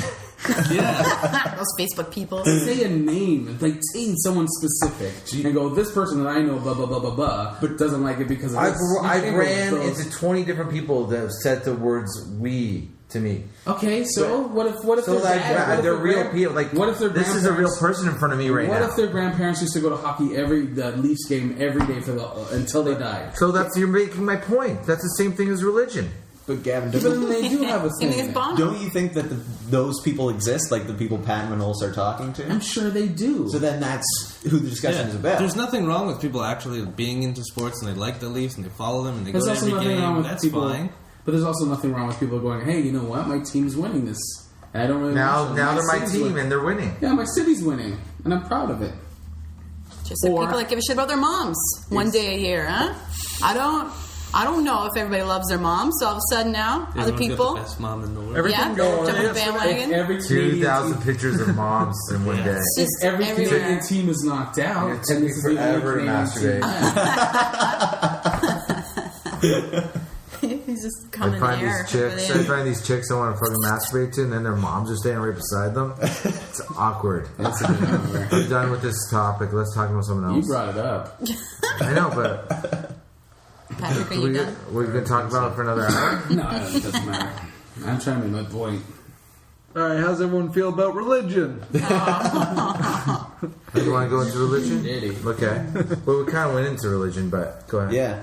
Yeah. Those Facebook people. Say a name, like say someone specific, and go, this person that I know, blah blah blah blah blah, but doesn't like it because of this. You I can't go ran with those. into 20 different people that have said the words "we" to me. Okay, so what if So their like dad- what if they're their real grand- people. Like what if their this is a real grandparents- person in front of me right What now. if their grandparents used to go to hockey the Leafs game every day for until they died? So you're making my point. That's the same thing as religion. But Gavin, But then they do have a Same thing thing. as Bono. don't you think that those people exist, like the people Pat and Knowles are talking to? I'm sure they do. So then that's who the discussion is about. There's nothing wrong with people actually being into sports and they like the Leafs and they follow them and they There's go to also every nothing wrong game. with That's people. fine. But there's also nothing wrong with people going, "Hey, you know what? My team's winning this, and I don't really Now watch it. they're my city's team winning." and they're winning. Yeah, my city's winning, and I'm proud of it. Just like Or- people that give a shit about their moms one day a year, huh? I don't know if everybody loves their moms. So all of a sudden now, They other wanna get people, the best mom in the world. Everything yeah, going jump on the on. bandwagon. If every Canadian 2,000 team, pictures of moms in one day. It's if just every everywhere. Canadian team is knocked out, It took and me this is the only forever to Canadian masturbate. team. He's just I coming in find the air. these chicks. over I there. find these chicks I want to fucking masturbate to, and then their moms are standing right beside them. It's awkward. That's a good number. I'm done with this topic. Let's talk about something You else. brought it up. I know, but Patrick, are you done? we're going to talk about it for another hour. No, it doesn't matter. I'm trying to make my point. All right, how's everyone feel about religion? You want to go into religion? Diddy. Okay. Well, we kind of went into religion, but go ahead. yeah.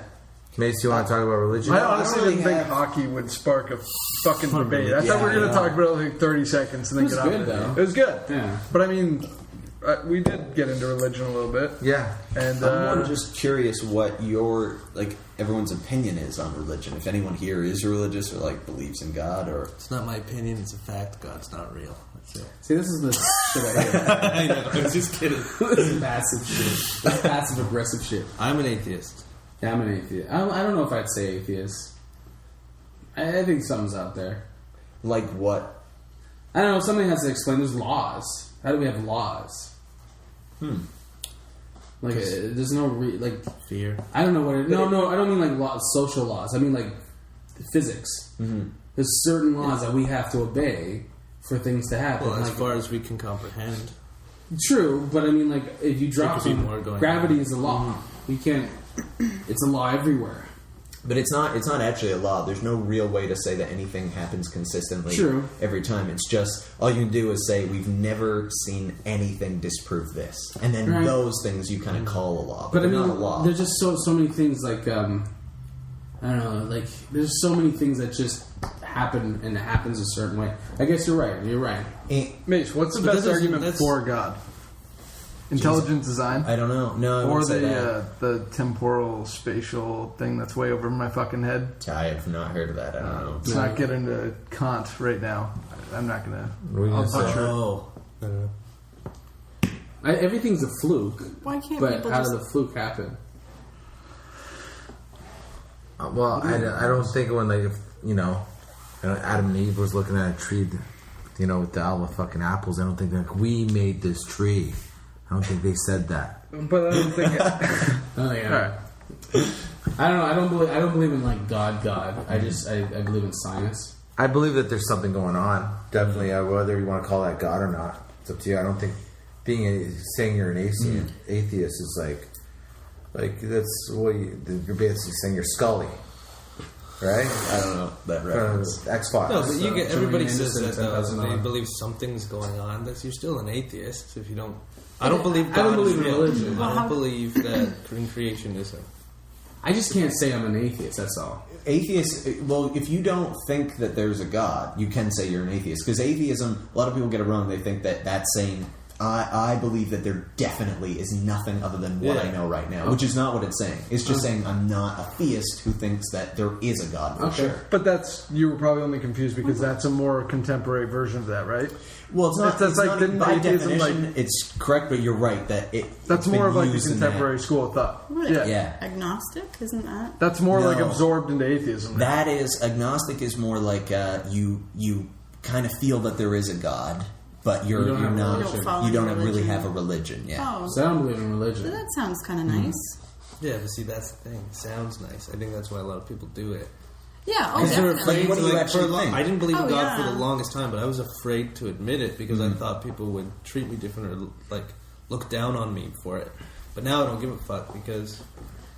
Mace, you want to talk about religion? I honestly I don't didn't really think hockey would spark a fucking debate. I thought Yeah, we were going to I talk about it like 30 seconds and then It was get off good, it. though. It was good. Yeah. But I mean, we did get into religion a little bit. Yeah. And I'm more just curious what your everyone's opinion is on religion. If anyone here is religious or believes in God, or It's not my opinion. It's a fact. God's not real. That's it. See, this is the shit I hate. I know. I was just kidding. This is passive shit. This passive aggressive shit. I'm an atheist. Yeah, I'm an atheist. I don't know if I'd say atheist. I think something's out there. like what? I don't know. Somebody has to explain. There's laws. How do we have laws? Like, there's no Fear. I don't know what. No. I don't mean like social laws. I mean like physics. Mm-hmm. There's certain laws that we have to obey for things to happen. Well, as Like, far as we can comprehend. true, but I mean like if you drop could be some, more going gravity on. is a law. We can't. It's a law everywhere. But it's not actually a law. There's no real way to say that anything happens consistently True. every time. It's just all you can do is say we've never seen anything disprove this, and then Right. those things you kind of call a law, but, But I they're mean, not a law. there's just so many things like I don't know, like there's so many things that just happen and it happens a certain way. I guess you're right. You're right. Mace, what's the But best that doesn't- argument that's- for God? Intelligent design? I don't know. No, I Or wouldn't say that. the temporal spatial thing that's way over my fucking head? I have not heard of that. I don't know. Let's not get into Kant right now. I'm not gonna. What are you I'll gonna say? butcher it. Oh. Everything's a fluke. Why can't But people how just? does the fluke happen? Well, I don't think when if Adam and Eve was looking at a tree, with all the fucking apples. I don't think we made this tree. I don't think they said that. But I don't think. Oh yeah. I don't know. I don't believe in like God. I believe in science. I believe that there's something going on. Definitely, whether you want to call that God or not, it's up to you. I don't think saying you're an atheist is like Like that's what you're basically saying. You're Scully, right? I don't know that reference. X-Files. No, but you get, Joey everybody Anderson, says that though, 10,000 they on. believe something's going on. That you're still an atheist if you don't. I don't believe God I don't believe is in real. religion. I don't believe that creation is a. I just can't say I'm an atheist. That's all. Atheist, well, if you don't think that there's a God, you can say you're an atheist. Because atheism, a lot of people get it wrong. They think that that's saying, I believe that there definitely is nothing other than what Yeah. I know right now, which is not what it's saying. It's just saying I'm not a theist who thinks that there is a God for Okay. sure. But you were probably only confused because that's a more contemporary version of that, right? Well, it's not. That's It's like, not didn't by atheism, definition, like- it's correct, but you're right that That's it's more been of like the used in that. contemporary school of thought. What, Yeah. agnostic, isn't that? That's more like No. absorbed into atheism. That is agnostic is more like you kind of feel that there is a God, but You don't have not. religion. You don't follow You don't any really religion. have a religion. Yeah. Oh, So I don't believe in religion. that sounds kind of nice. Yeah, but see, that's the thing. It sounds nice. I think that's why a lot of people do it. Yeah, oh, Because they're definitely. afraid What do you for actually a long, think? I didn't believe in Oh, God for yeah. the longest time, but I was afraid to admit it because I thought people would treat me different or like look down on me for it. But now I don't give a fuck because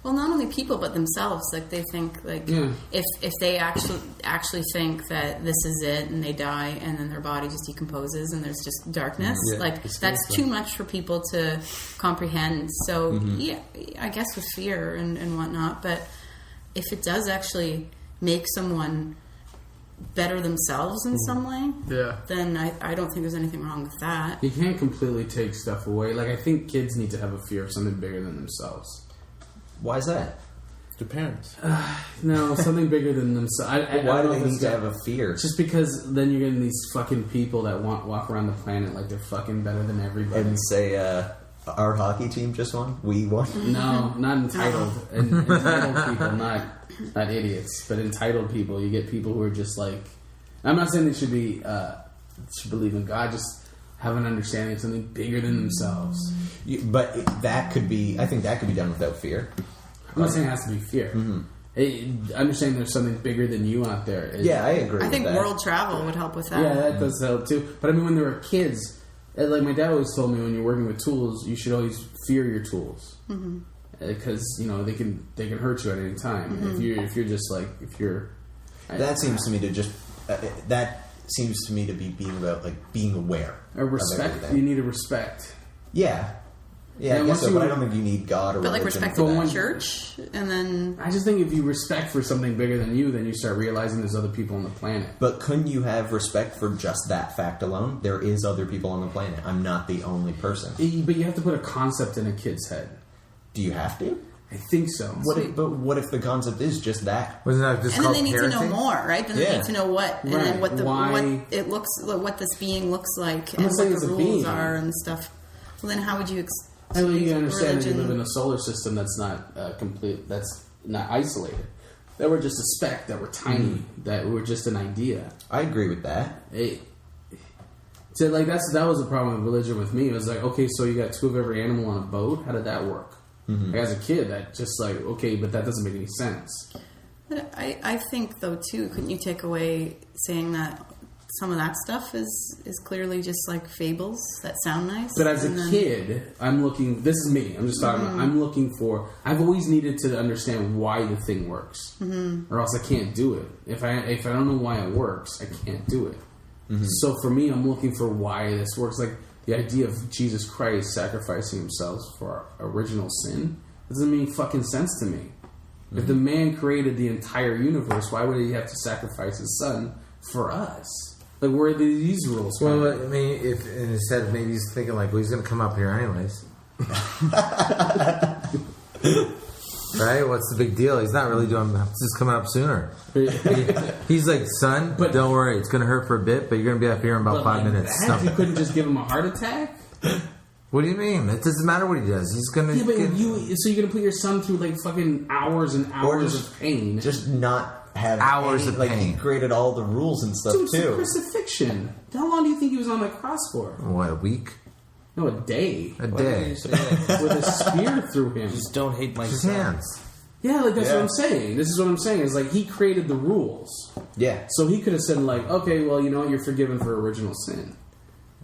Well, not only people, but themselves. Like they think, like Yeah. if they actually think that this is it, and they die, and then their body just decomposes, and there's just darkness. Yeah, like it's that's scary. too much for people to comprehend. So yeah, I guess with fear and whatnot. But if it does actually make someone better themselves in some way, Yeah. then I don't think there's anything wrong with that. You can't completely take stuff away. Like, I think kids need to have a fear of something bigger than themselves. Why is that? their parents. No, something bigger than themselves. Why do they need to have a fear? It's just because then you're getting these fucking people that walk around the planet like they're fucking better than everybody. And say, our hockey team just won. We won. No, not entitled. Entitled people, not idiots, but entitled people. You get people who are just like. I'm not saying they should be should believe in God. Just have an understanding of something bigger than themselves. But that could be. I think that could be done without fear. I'm not saying it has to be fear. Understanding there's something bigger than you out there. Yeah, I agree. I think with that. world travel would help with that. Yeah, that does help too. But I mean, when they were kids, like my dad always told me, when you're working with tools, you should always fear your tools because you know they can hurt you at any time. If you're just like That seems to me to just. That seems to me to be being about like being aware. a respect. Of everything. You need a respect. Yeah. Yeah, And I guess once so, you but I would- don't think you need God or But like religion respect for the that. church, and then I just think if you respect for something bigger than you, then you start realizing there's other people on the planet. But couldn't you have respect for just that fact alone? There is other people on the planet. I'm not the only person. But you have to put a concept in a kid's head. Do you have to? I think so. What if the concept is just that? Wasn't that just and then called they need to know parenting? more, right? Then they Yeah. need to know what, and Right. then what Why- it looks, what this being looks like, I'm and not saying what it's the a rules being. are and stuff. Well, then how would you? I mean, you understand that you religion- live in a solar system that's not complete, that's not isolated. That we're just a speck, that we're tiny, that we're just an idea. I agree with that. So like that was the problem with religion with me. It was like, okay, so you got two of every animal on a boat. How did that work? Like, as a kid, that just like, okay, but that doesn't make any sense. But I think though too, couldn't you take away saying that some of that stuff is clearly just like fables that sound nice? But as a and then- kid, I'm looking. This is me. I'm just talking about. I'm looking for. I've always needed to understand why the thing works, or else I can't do it. If I don't know why it works, I can't do it. So for me, I'm looking for why this works. Like the idea of Jesus Christ sacrificing himself for our original sin doesn't make fucking sense to me. If the man created the entire universe, why would he have to sacrifice his son for us? Like, where do these rules come Well, from? I mean, if instead maybe he's thinking like, well, he's going to come up here anyways. Right? What's the big deal? He's not really doing. It's just coming up sooner. He's like, son, But- don't worry. It's going to hurt for a bit, but you're going to be up here in about But 5 like minutes. that, Stop you it. couldn't just give him a heart attack? What do you mean? It doesn't matter what he does. He's going to. Yeah, but so you're gonna put your son through like fucking hours and hours just- of pain. Just not have Hours any, of like pain. he created all the rules and stuff Dude, it's a too. crucifixion. How long do you think he was on the cross for? What, a week? No, a day. A Why did day. you say that? With a spear through him. Just don't hate my His son. hands. Yeah, like that's Yeah. what I'm saying. This is what I'm saying. Is like he created the rules. Yeah. So he could have said like, okay, well, you know what, you're forgiven for original sin.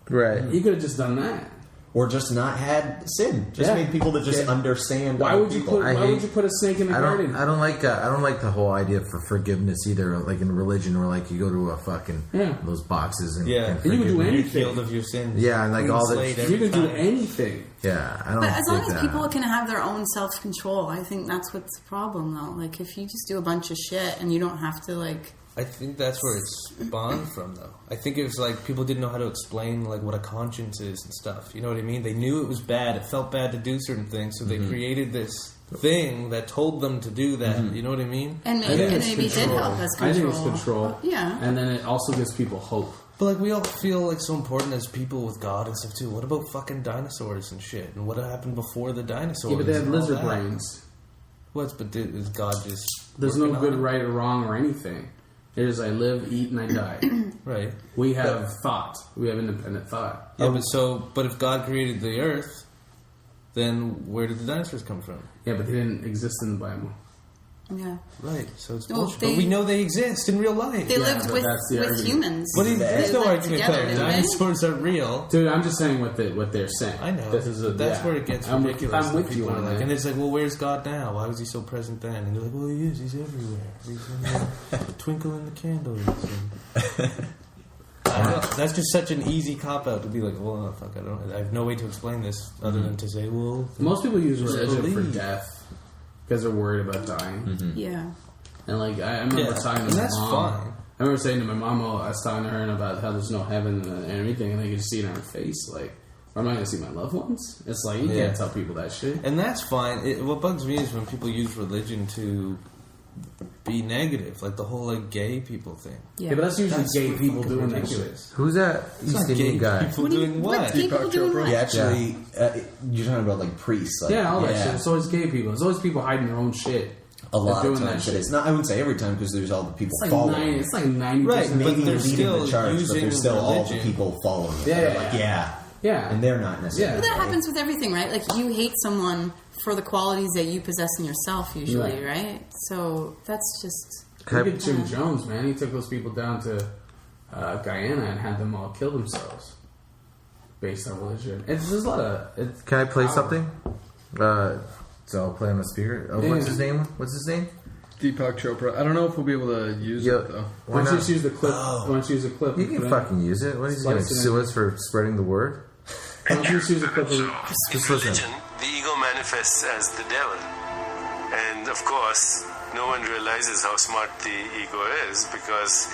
Right. He could have just done that. or just not had sin. Just Yeah. made people that just Yeah. understand. Why other would you people. put? I Why hate- would you put a snake in a garden? I don't like the whole idea for forgiveness either. Like in religion, where like you go to a fucking Yeah. those boxes and Yeah. and And you can do forgive me. anything. Healed of your sins. Yeah, and like Clean all the- slate You every can do time. anything. Yeah, I don't. But as long think as that. people can have their own self control, I think that's what's the problem, though. Like, if you just do a bunch of shit and you don't have to, like, I think that's where it's spawned from, though. I think it was like people didn't know how to explain like what a conscience is and stuff. You know what I mean? They knew it was bad. It felt bad to do certain things, so they created this thing that told them to do that. You know what I mean? and I maybe, think and it's maybe it did control. help us I control. think it's control. Yeah. And then it also gives people hope. But like we all feel like so important as people with God and stuff too. What about fucking dinosaurs and shit? And what happened before the dinosaurs? Yeah, but they had and all lizard that? brains. What's but is God just? There's no working good, on it? right, or wrong, or anything. It is I live, eat, and I die. Right. We have thought. We have independent thought. Yeah, but if God created the Earth, then where did the dinosaurs come from? Yeah, but they didn't exist in the Bible. Yeah. Right. So it's Well, bullshit. they- but we know they exist in real life. They Yeah, lived but with that's the argument. humans. But there's no lived argument together, that didn't they? dinosaurs are real. Dude, I'm just saying what they're saying. I know. This is but that's yeah. where it gets I'm ridiculous. I'm with People you are on like, that. and it's like, well, where's God now? Why was he so present then? And you're like, well, he is. He's everywhere. He's in the twinkle in the candles. And I don't know. That's just such an easy cop out to be like, well, no, fuck, I have no way to explain this other than to say, well, Most people use religion for believe. death because they're worried about dying. Yeah. And like I remember Yeah, talking and to my that's mom. fine. I remember saying to my mom, I was talking to her about how there's no heaven and everything, and I could just see it on her face. Like, am I going to see my loved ones? It's like you Yeah. can't tell people that shit. and that's fine. What bugs me is when people use religion to be negative, like the whole like gay people thing. Yeah, but that's usually That's gay people fucking doing that ridiculous. shit. Who's that It's not East gay Indian guy? people What do you- doing what what? people Deepak doing Chopra. what? Yeah, actually, you're talking about like priests. Like, Yeah, all that shit. It's always gay people. It's always people hiding their own shit. a lot They're of doing that times. But shit. it's not. I wouldn't say every time because there's all the people It's like following. 90. It's like 90%. Right, but Maybe they're leading still the charge, but using there's still all the religion. people following. It. Yeah, They're yeah, like, yeah. yeah, and they're not necessarily. Yeah. But that happens with everything, right? Like, you hate someone for the qualities that you possess in yourself, usually, Right. right? So that's just. Look at Jim Jones, man. He took those people down to Guyana and had them all kill themselves based on religion. There's a lot of. It's Can I play power. something? So I'll play on the speaker. Oh, Yeah. what's his name? What's his name? Deepak Chopra. I don't know if we'll be able to use Yeah. it though. Why Why don't you not? just use the clip? Why don't you use a clip? You and can put it- fucking use it. What is he going to Slice it sue in. us for spreading the word? Why don't you just use a clip? Of, Just In listen. religion, the ego manifests as the devil. And of course, no one realizes how smart the ego is because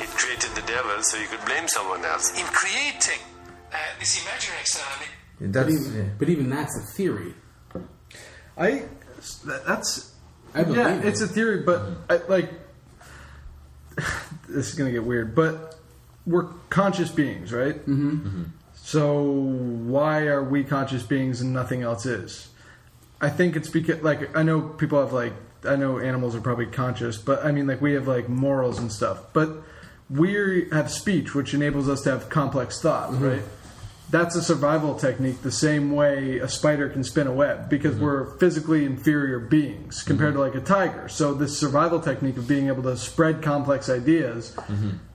it created the devil so you could blame someone else. In creating this imaginary externality, That's but even that's a theory. That's I believe yeah, it. it's a theory, but like this is gonna get weird. But we're conscious beings, right? Mm-hmm. So why are we conscious beings and nothing else is? I think it's because, like, I know people have like, I know animals are probably conscious, but I mean, like, we have like morals and stuff, but we have speech, which enables us to have complex thought, right? That's a survival technique the same way a spider can spin a web because we're physically inferior beings compared to like a tiger. So this survival technique of being able to spread complex ideas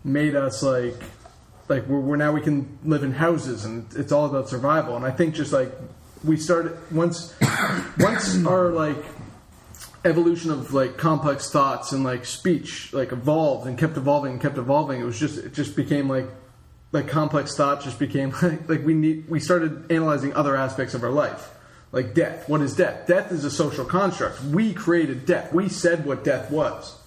made us like we're now we can live in houses and it's all about survival. And I think just like we started once our like evolution of like complex thoughts and like speech like evolved and kept evolving, it just became like complex thought just became like we started analyzing other aspects of our life, like death. What is death? Death is a social construct. We created death. We said what death was,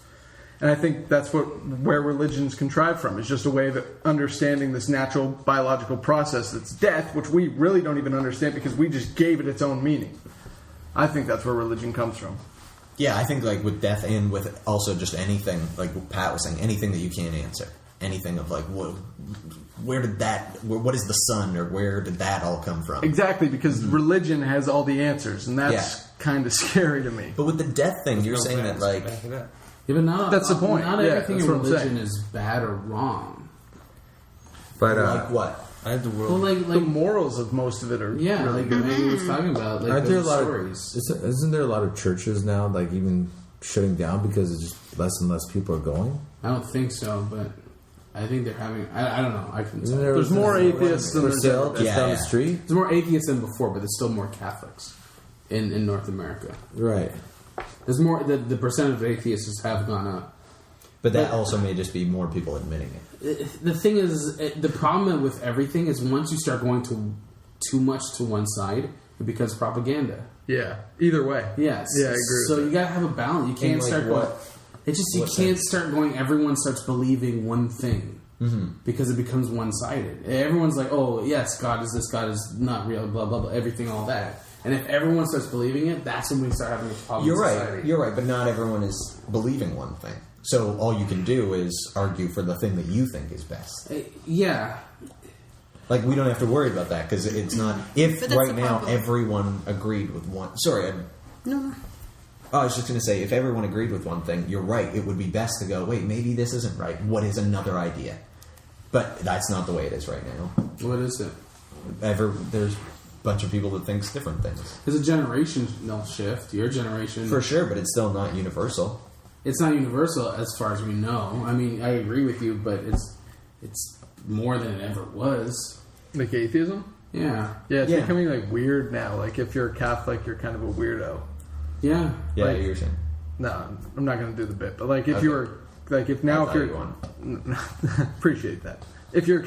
and I think that's where religions contrive from. It's just a way of understanding this natural biological process that's death, which we really don't even understand because we just gave it its own meaning. I think that's where religion comes from. Yeah, I think like with death and with also just anything, like Pat was saying, anything that you can't answer. Anything of like, where did that, what is the sun, or where did that all come from? Exactly, because religion has all the answers, and that's kind of scary to me. But with the death thing, you're No saying that facts like, back it up. Yeah, but not, That's the point. Not Yeah, everything that's in what I'm religion saying. is bad or wrong. But like what? I had the world. Well, like The morals of most of it are yeah, really like good. Megan was talking about, like aren't there a those lot stories. of isn't there a lot of churches now like even shutting down because it's just less and less people are going? I don't think so, but I think they're having. I don't know. I couldn't tell. There's more atheists than for there's sale ever just been. down Yeah. the street. There's more atheists than before, but there's still more Catholics in North America. Right. There's more. The percentage of atheists just have gone up. But that also may just be more people admitting it. The thing is, the problem with everything is once you start going too much to one side, it becomes propaganda. Yeah. Either way. Yes. Yeah, I agree. So with you gotta have a balance. You can't like start what- going. It's just you what can't sense? start going. Everyone starts believing one thing because it becomes one sided. Everyone's like, "Oh, yes, God is this. God is not real." Blah blah blah. Everything, all that. And if everyone starts believing it, that's when we start having a problem. You're in right. society. You're right. But not everyone is believing one thing. So all you can do is argue for the thing that you think is best. Yeah. Like, we don't have to worry about that because it's not. If But that's right the now problem. everyone agreed with one. Sorry, No. I was just going to say, if everyone agreed with one thing, you're right. It would be best to go, wait, maybe this isn't right. What is another idea? But that's not the way it is right now. What is it? There's a bunch of people that thinks different things. There's a generational shift. Your generation, For sure, but it's still not universal. it's not universal as far as we know. I mean, I agree with you, but it's more than it ever was. Like atheism? Yeah. Yeah, it's Yeah. becoming like weird now. Like if you're a Catholic, you're kind of a weirdo. Yeah. Yeah, Like- you're saying. No, I'm not going to do the bit. But like if Okay. you were, like if now I if thought you're, you appreciate that. If you're,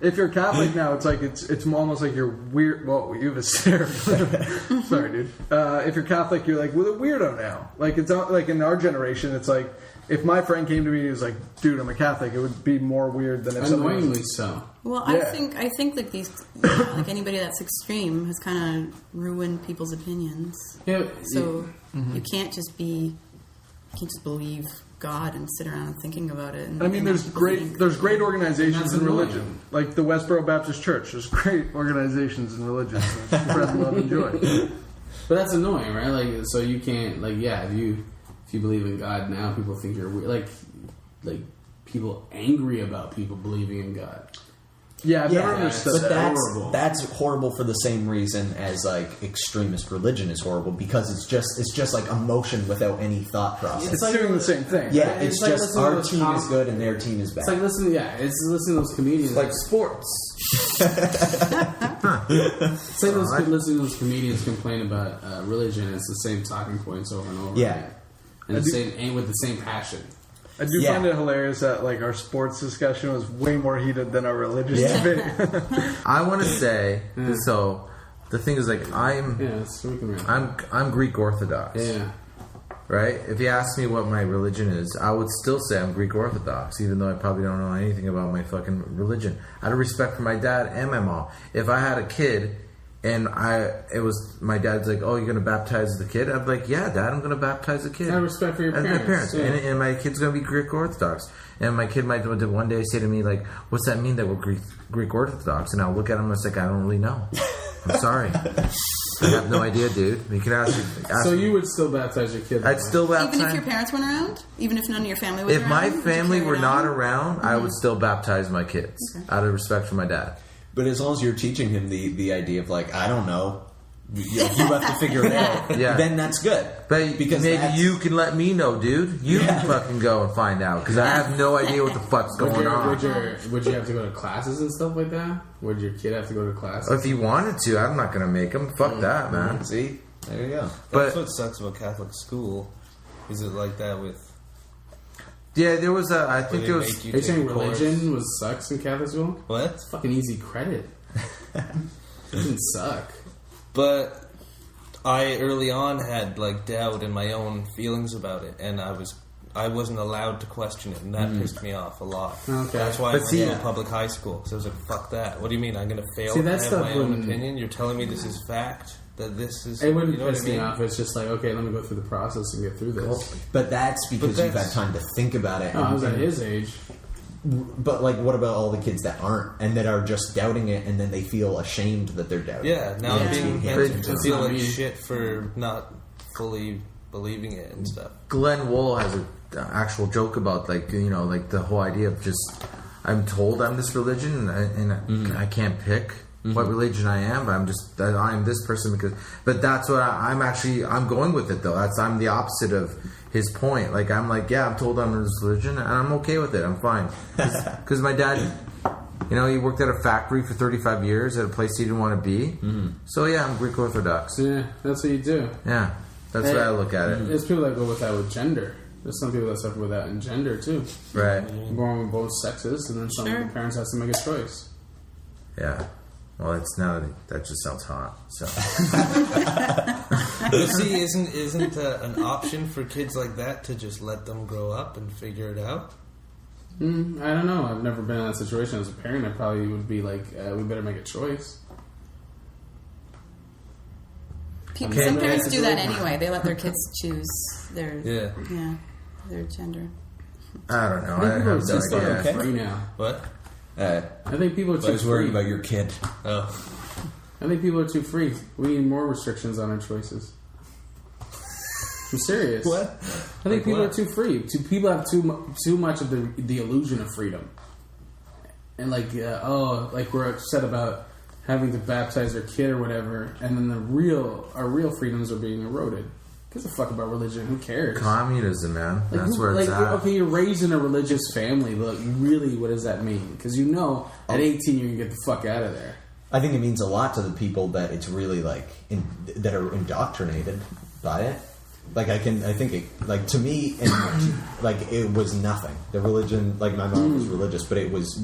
if you're Catholic now, it's like it's almost like you're weird. Well, you have a stare. Sorry, dude. If you're Catholic, you're like, well, a weirdo now. Like it's not, like in our generation, it's like if my friend came to me and he was like, dude, I'm a Catholic, it would be more weird than if someone was, Annoyingly so. Well, Yeah. I think like these, like anybody that's extreme has kind of ruined people's opinions. Yeah. So you can't just believe God and sit around thinking about it. And, I mean, and there's people great think- there's organizations That's in annoying. religion, like the Westboro Baptist Church. There's great organizations in religion. Spread love and joy. But that's annoying, right? Like, so you can't, like, yeah, if you believe in God now, people think you're weird. Like people angry about people believing in God. Yeah, I've never Yeah, understood but that. horrible. that's horrible for the same reason as like extremist religion is horrible because it's just like emotion without any thought process. It's doing the same thing. Yeah, It's it's like just listening to our those team is good and their team is bad. It's like listening to those comedians. Like sports. It's like listening to those comedians complain about religion. It's the same talking points over and over. Yeah. again. And the same, and with the same passion. I do Yeah. find it hilarious that like our sports discussion was way more heated than our religious Yeah. debate. I want to say so. The thing is, like, Yeah, so we can wrap. I'm Greek Orthodox. Yeah. Right? If you ask me what my religion is, I would still say I'm Greek Orthodox, even though I probably don't know anything about my fucking religion. Out of respect for my dad and my mom. If I had a kid and my dad's like, oh, you're going to baptize the kid? I'd be like, yeah, Dad, I'm going to baptize the kid. Out of respect for your And parents. my parents. Yeah. And my kid's going to be Greek Orthodox. And my kid might one day say to me, like, what's that mean that we're Greek Orthodox? And I'll look at him and it's like, I don't really know. I'm sorry. I have no idea, dude. You can ask So me. you would still baptize your kid? I'd still baptize. Even if your parents weren't around, even if none of your family was If around, my would you family carry were it not on? around, I would still baptize my kids out of respect for my dad. But as long as you're teaching him the idea of like, I don't know, you have to figure it out. Yeah. Then that's good. But Because maybe that's- you can let me know, dude. You can fucking go and find out because I have no idea what the fuck's going on. Would you have to go to classes and stuff like that? Would your kid have to go to classes? If he wanted to, I'm not gonna make him. Fuck that, man. See, there you go. That's But what sucks about Catholic school. Is it like that with? yeah, there was a. I where think they there was. make you Are you take saying a course? religion was sucks in Catholic school? What? It's fucking easy credit. It doesn't suck. But I early on had like doubt in my own feelings about it, and I wasn't allowed to question it, and that pissed me off a lot. Okay. That's why I But went see- to a public high school. Because I was like, "Fuck that! What do you mean I'm going to fail? See, that I have stuff my own wouldn't- opinion. You're telling me this is fact. That this is. It wouldn't you know what piss I mean? me off. It's just like, okay, let me go through the process and get through this. But that's because But you've had that's- time to think about it. Oh, I was at and- his age. But like, what about all the kids that aren't and that are just doubting it, and then they feel ashamed that they're doubting? Yeah. Now Yeah. I'm being Yeah. hinted to That's feel not like me. shit for not fully believing it and stuff. Glenn Wool has an actual joke about like the whole idea of just I'm told I'm this religion and I can't pick. what religion I am, but I'm this person but that's what I'm going with it though. I'm the opposite of his point. Like I'm like, yeah, I'm told I'm in this religion and I'm okay with it. I'm fine. Because my dad, he worked at a factory for 35 years at a place he didn't want to be. So yeah, I'm Greek Orthodox. Yeah, that's what you do. Yeah, that's the way I look at it. There's people that go with that with gender. There's some people that suffer with that in gender too. Right. Born with both sexes, and then some of the parents have to make a choice. Yeah. Well, that just sounds hot. So. But see, isn't an option for kids like that to just let them grow up and figure it out? I don't know. I've never been in that situation as a parent. I probably would be like, we better make a choice. Some parents do that anyway. They let their kids choose their gender. I don't know. I think people are free now. What? I think people are too free. I was worried about your kid. Oh. I think people are too free. We need more restrictions on our choices. I'm serious. What? I think people are too free. People have too much of the illusion of freedom. And like we're upset about having to baptize their kid or whatever, and then our real freedoms are being eroded. Who gives a fuck about religion? Who cares? Communism, man. That's where it's at. Okay, you're raised in a religious family, but really, what does that mean? Because at 18 you're gonna get the fuck out of there. I think it means a lot to the people that it's really like that are indoctrinated by it. Like to me, and like it was nothing. The religion, like my mom was religious, but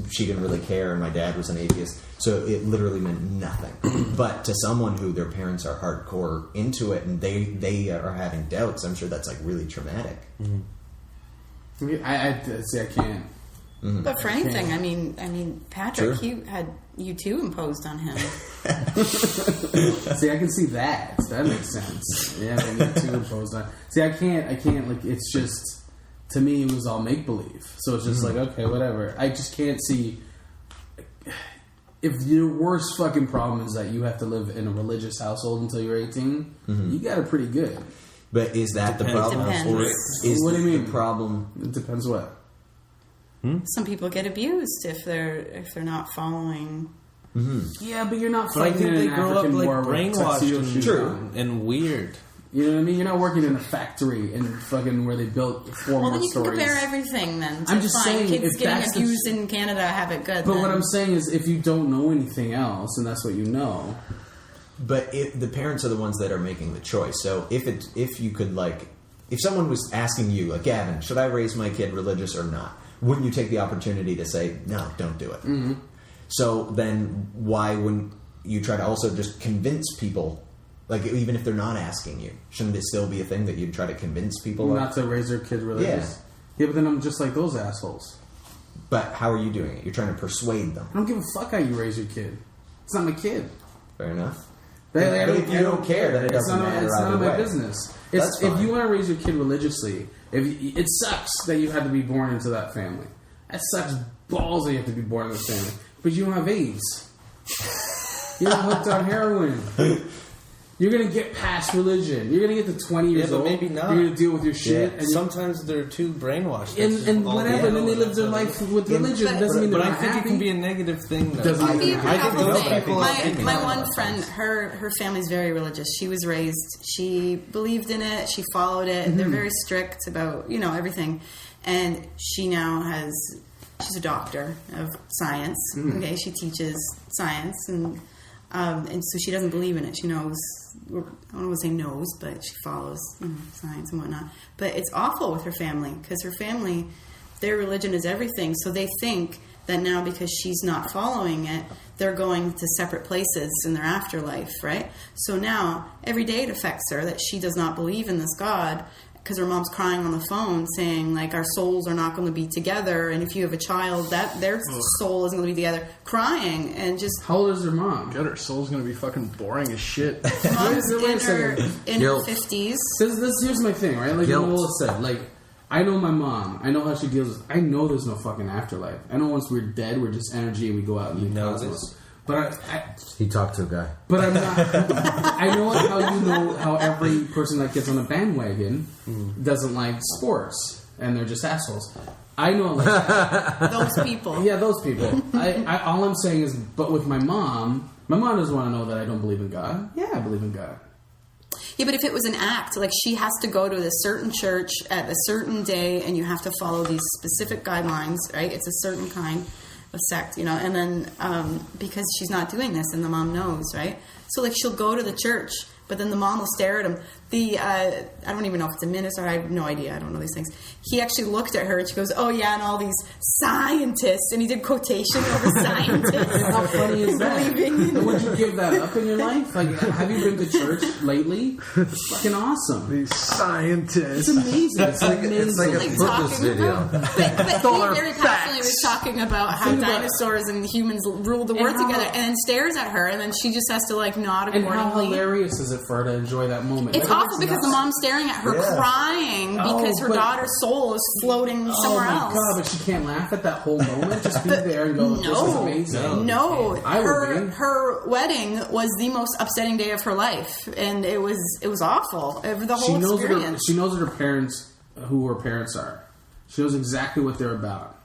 she didn't really care, and my dad was an atheist, so it literally meant nothing. But to someone who their parents are hardcore into it and they are having doubts, I'm sure that's like really traumatic. I see. I can't. But for anything, I mean, Patrick, he had U2 imposed on him. See, I can see that. That makes sense. Yeah, U2 imposed on. See, I can't. Like, it's just to me, it was all make believe. So it's just like, okay, whatever. I just can't see. If your worst fucking problem is that you have to live in a religious household until you're 18, you got it pretty good. But is that the problem, or is what do you mean? The problem? It depends what. Some people get abused if they're not following. Yeah, but you're not But I fighting think in they an grow up African like war with brainwashed tuxedo shoes on. and weird. You know what I mean? You're not working in a factory in fucking where they built four Well, more then you can stories. compare everything. Then I'm just saying, kids if getting that's abused in Canada have it good. But then. what I'm saying is, if you don't know anything else, and that's what you know. But the parents are the ones that are making the choice. So if you could if someone was asking you, like, Gavin, should I raise my kid religious or not? Wouldn't you take the opportunity to say, no, don't do it? Mm-hmm. So then why wouldn't you try to also just convince people, like, even if they're not asking you? Shouldn't it still be a thing that you'd try to convince people? Not to raise their kid religious? Yeah, but then I'm just like those assholes. But how are you doing it? You're trying to persuade them. I don't give a fuck how you raise your kid. It's not my kid. Fair enough. If you don't care, then it doesn't matter. It's either none of my way. business. That's If fine. you want to raise your kid religiously, it sucks that you had to be born into that family. That sucks balls that you have to be born in this family. But you don't have AIDS. You're not hooked on heroin. You're going to get past religion. You're going to get to 20 years but old. maybe not. You're going to deal with your shit. Yeah. And Sometimes they're too brainwashed. and whatever, and then they live their life with religion. It doesn't mean they're But I not think happy. it can be a negative thing. Though. Doesn't mean Be a they're not happy. powerful I thing. think My one friend, her family's very religious. She was raised, she believed in it, she followed it. They're very strict about, everything. And she now she's a doctor of science. Okay, she teaches science, and so she doesn't believe in it. She knows, I don't want to say knows, but she follows science and whatnot. But it's awful with her family, because her family, their religion is everything. So they think that now, because she's not following it, they're going to separate places in their afterlife, right? So now, every day it affects her that she does not believe in this God, because her mom's crying on the phone saying, like, our souls are not going to be together, and if you have a child, that their soul isn't going to be together, crying, and just... How old is her mom? God, her soul's gonna be fucking boring as shit. Mom's Wait a in her Guilt. 50s. Here's my thing, right? Like Guilt. Nola said, like, I know my mom. I know how she deals with... I know there's no fucking afterlife. I know once we're dead, we're just energy and we go out and know cosmos. this? But He talked to a guy. But I'm not... I know how every person that gets on a bandwagon doesn't like sports. And they're just assholes. I know like Those people. Yeah, those people. All I'm saying is, but with my mom, My mom doesn't want to know that I don't believe in God. Yeah, I believe in God. Yeah, but if it was an act, like she has to go to this certain church at a certain day and you have to follow these specific guidelines, right? It's a certain kind of sect, and then because she's not doing this and the mom knows, right? So like she'll go to the church, but then the mom will stare at him. I don't even know if it's a minister. I have no idea. I don't know these things. He actually looked at her and she goes, "Oh yeah," and all these scientists, and he did quotation over scientists. How funny is that? Believing in Would you give that up in your life? Like, have you been to church lately? It's fucking awesome. These scientists. It's amazing. It's amazing. It's like a Like Footloose talking video. But he very passionately was talking about how dinosaurs and humans ruled the world how- together, and then stares at her, and then she just has to like nod And how accordingly. hilarious is it for her to enjoy that moment? It's Like, awful because the mom's staring at her crying because her but- daughter's soul is floating Oh somewhere my else. god! But she can't laugh at that whole moment. Just be there and go, "This is amazing." No, I would be. her wedding was the most upsetting day of her life, and it was awful. The whole She knows what experience. she knows what her parents, who her parents are. She knows exactly what they're about.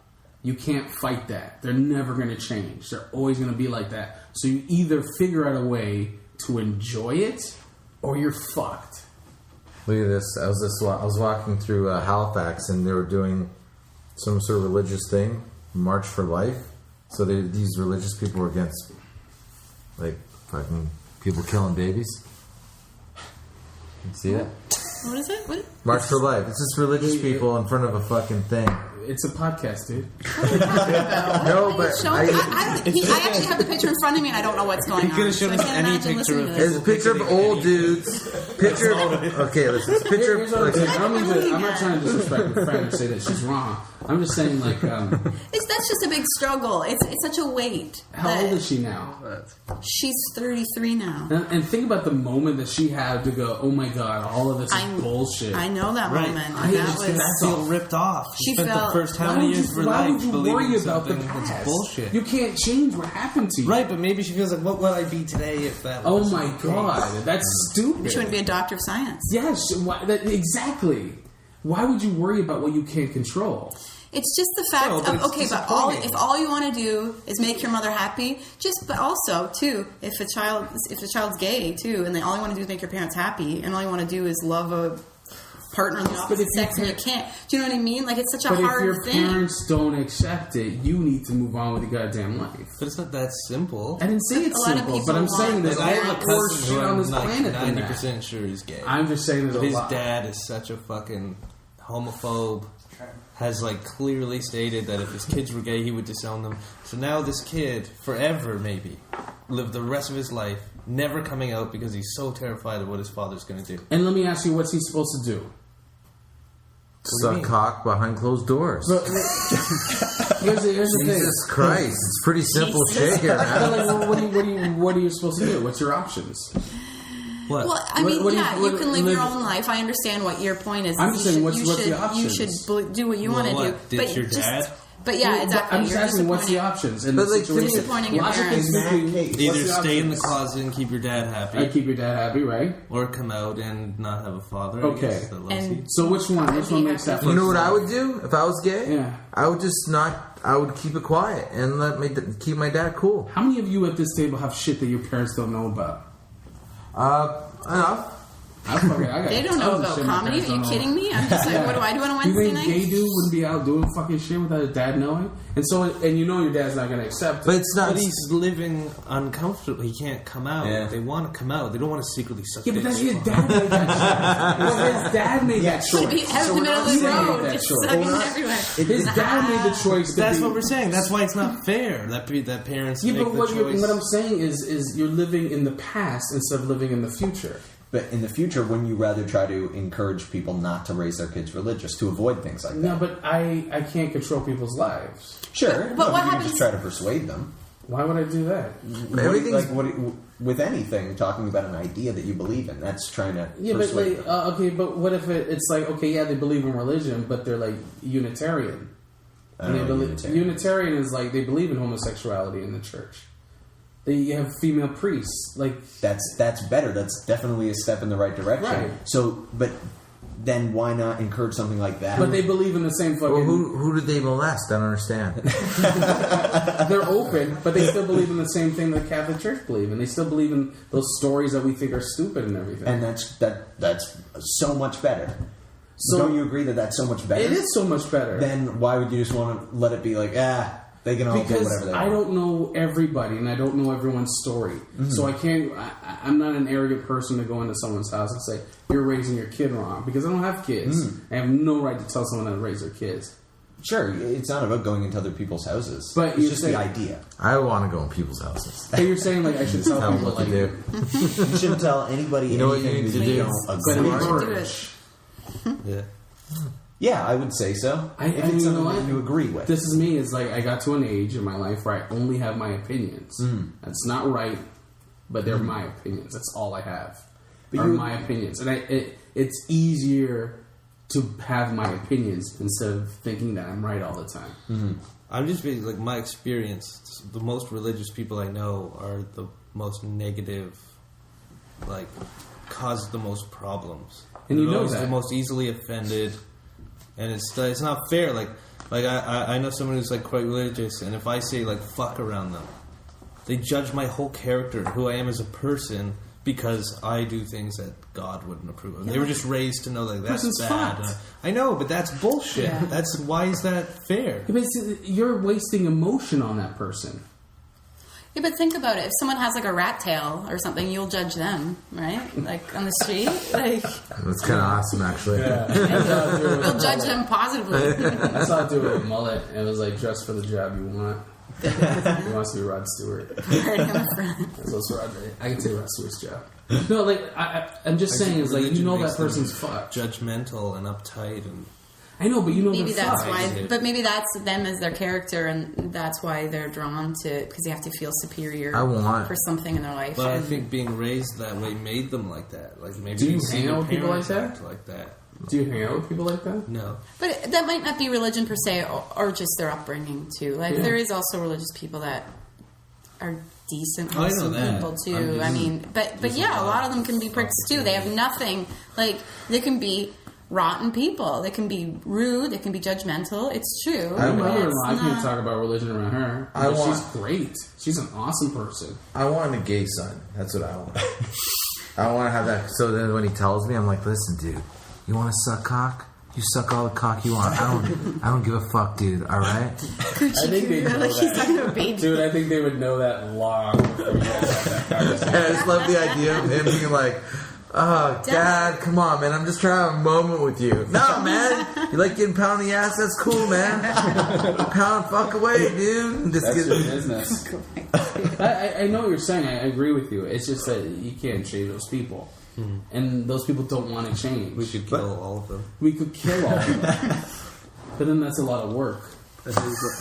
You can't fight that. They're never going to change. They're always going to be like that. So you either figure out a way to enjoy it, or you're fucked. Look at this. I was walking through Halifax, and they were doing some sort of religious thing, March for Life. So these religious people were against, like, fucking people killing babies. You see that? What is it? What? March for Life. It's just religious people in front of a fucking thing. It's a podcast, dude. No, but I actually have the picture in front of me, and I don't know what's going You could on. have shown So I us can't any imagine picture listening of to it's this. a picture of old dudes. Picture of, okay, listen. It's a picture Here's what I'm saying. of, I'm not trying to disrespect your friend and say that she's wrong. I'm just saying, like, That's just a big struggle. It's such a weight. how that- old is she now? She's 33 now. And think about the moment that she had to go, "Oh my god, all of this is bullshit." I know that Right. moment. I That understand was. I feel ripped off. She spent felt- the first how Why many would years of her why life would you believing worry about the something past? that's bullshit. You can't change what happened to you. Right, but maybe she feels like, what will I be today if that Oh was my the god, case? that's stupid. She wouldn't be a doctor of science. Yes, exactly. Why would you worry about what you can't control? It's just the fact No, but of it's okay, but disappointing. if all you want to do is make your mother happy, but also too, if the child's gay too, and all you want to do is make your parents happy, and all you want to do is love a partner of the opposite if you sex, and you can't. Do you know what I mean? Like it's such a But if hard your thing. parents don't accept it, you need to move on with your goddamn life. But it's not that simple. I didn't say it's A lot of simple, people but I'm want- saying there's Like, a I have lot a more cousin shit who on I'm this like planet than that. 90% sure he's gay. I'm just saying there's But a his lot. dad is such a fucking homophobe. Has like clearly stated that if his kids were gay, he would disown them. So now this kid, forever maybe, lived the rest of his life never coming out because he's so terrified of what his father's going to do. And let me ask you, what's he supposed to do? suck cock behind closed doors. Here's the thing. Jesus Christ. It's pretty simple Jesus. shit here, But, man. like, what are you supposed to do? What's your options? What? Well, I mean, What do you- yeah, you what- can live your live- own life. I understand what your point is. I'm just You saying, should- what's you the should- options? You should do what you want to do. what? Ditch your dad? But yeah, Well, exactly. I'm just You're asking, what's the disappointing. options? In But, this like, situation? disappointing your Logically parents. speaking, Either what's Either the stay in the options? closet and keep your dad happy, I keep your dad happy, right? or come out and not have a father. I Okay. guess, that loves And- you. So which one? Which one makes that? You know first what I step? would do if I was gay? Yeah. I would just not. I would keep it quiet and keep my dad cool. How many of you at this table have shit that your parents don't know about? Enough. I got They don't tons know of about shit my comedy. Are parents you don't know kidding me? I'm just like, what do I do on a You Wednesday think night? gay dude wouldn't be out doing fucking shit without his dad knowing? And you know your dad's not gonna accept But it. it's not. But he's living uncomfortably. He can't come out. Yeah. They want to come out. They don't want to secretly suck Yeah, but dicks. that's his dad made that choice. Well, his dad made that He'd be choice. out in the middle of He the made road, that just choice. sucking everywhere. His dad made the choice. To That's be, what we're saying. That's why it's not fair that parents Yeah, make but the what choice. I'm saying is you're living in the past instead of living in the future. But in the future, wouldn't you rather try to encourage people not to raise their kids religious to avoid things like that? No, but I can't control people's lives. Sure, But no, what you can happens- just try to persuade them. Why would I do that? Everything's- With anything, talking about an idea that you believe in, that's trying to Yeah, but persuade like, them. okay, but what if it's like, okay, yeah, they believe in religion, but they're like Unitarian. And they believe Unitarian is like they believe in homosexuality in the church. They have female priests, like That's better. That's definitely a step in the right direction. Right. So, but then why not encourage something like that? but they believe in the same fucking. Well, who did they molest? I don't understand. They're open, but they still believe in the same thing the Catholic Church believe, and they still believe in those stories that we think are stupid and everything. And that's so much better. So- don't you agree that that's so much better? It is so much better. Then why would you just want to let it be like, they can all do Because whatever they I want? don't know everybody, and I don't know everyone's story. So I can't. I'm not an arrogant person to go into someone's house and say you're raising your kid wrong because I don't have kids. I have no right to tell someone how to raise their kids. Sure, it's not about going into other people's houses. But it's you just say- the idea. I want to go in people's houses. So you're saying like I should tell Tell them people what to like do. You shouldn't tell anybody You know what you anything need that to you do? don't but agree encourage. with. Do it. Yeah. Yeah, I would say so. I if mean, it's you something know that what? you agree with. This is me. Is like I got to an age in my life where I only have my opinions. That's not right, but they're my opinions. That's all I have. But Are you- my opinions, and it's easier to have my opinions instead of thinking that I'm right all the time. I'm just being like my experience. The most religious people I know are the most negative, like cause the most problems. And you They're know always that. the most easily offended, and it's not fair. Like I know someone who's like quite religious, and if I say like fuck around them, they judge my whole character, who I am as a person, because I do things that God wouldn't approve of. They were just raised to know like that's Person's bad. fucked. I know, but that's bullshit. Yeah. That's why is that fair? But you're wasting emotion on that person. Yeah, but think about it. If someone has like a rat tail or something, you'll judge them, right? Like on the street, like That's kind of awesome, actually. you'll judge them positively. I saw a dude with a mullet, and it was like dress for the job you want. He wants to be Rod Stewart. So it's Rod. I can take Rod Stewart's job. No, like I'm just saying, is like you know that person's fucked. Judgmental and uptight and I know, but you know Maybe they're that's fucked. why, but maybe that's them as their character, and that's why they're drawn to because they have to feel superior I want- for something in their life. But I and- think being raised that way made them like that. Like maybe Do you see hang their out with people like parents that? act like that. Do you hang out with people like that? No. But that might not be religion per se, or just their upbringing too. Like Yeah. there is also religious people that are decent, I know wholesome that. people I'm too. just- I mean, but yeah, a lot of them can be pricks too. They have nothing. Like they can be rotten people. They can be rude. They can be judgmental. It's true. My want- mother-in-law, I It's can't not- talk about religion around her. I But want- she's great. She's an awesome person. I want a gay son. That's what I want. I want to have that. So then when he tells me, I'm like, listen, dude, you want to suck cock? You suck all the cock you want. I don't give a fuck, dude. All right. I think they know Like he's that. talking to a baby. Dude, I think they would know that long before you guys had that conversation. I just love the idea of him being like, oh, Dad, come on, man. I'm just trying to have a moment with you. No, man. You like getting pounded in the ass? That's cool, man. Pound fuck away, dude. Just That's get- your business. I know what you're saying. I agree with you. It's just that you can't change those people. And those people don't want to change. We should kill all of them. We could kill all of them. But then that's a lot of work.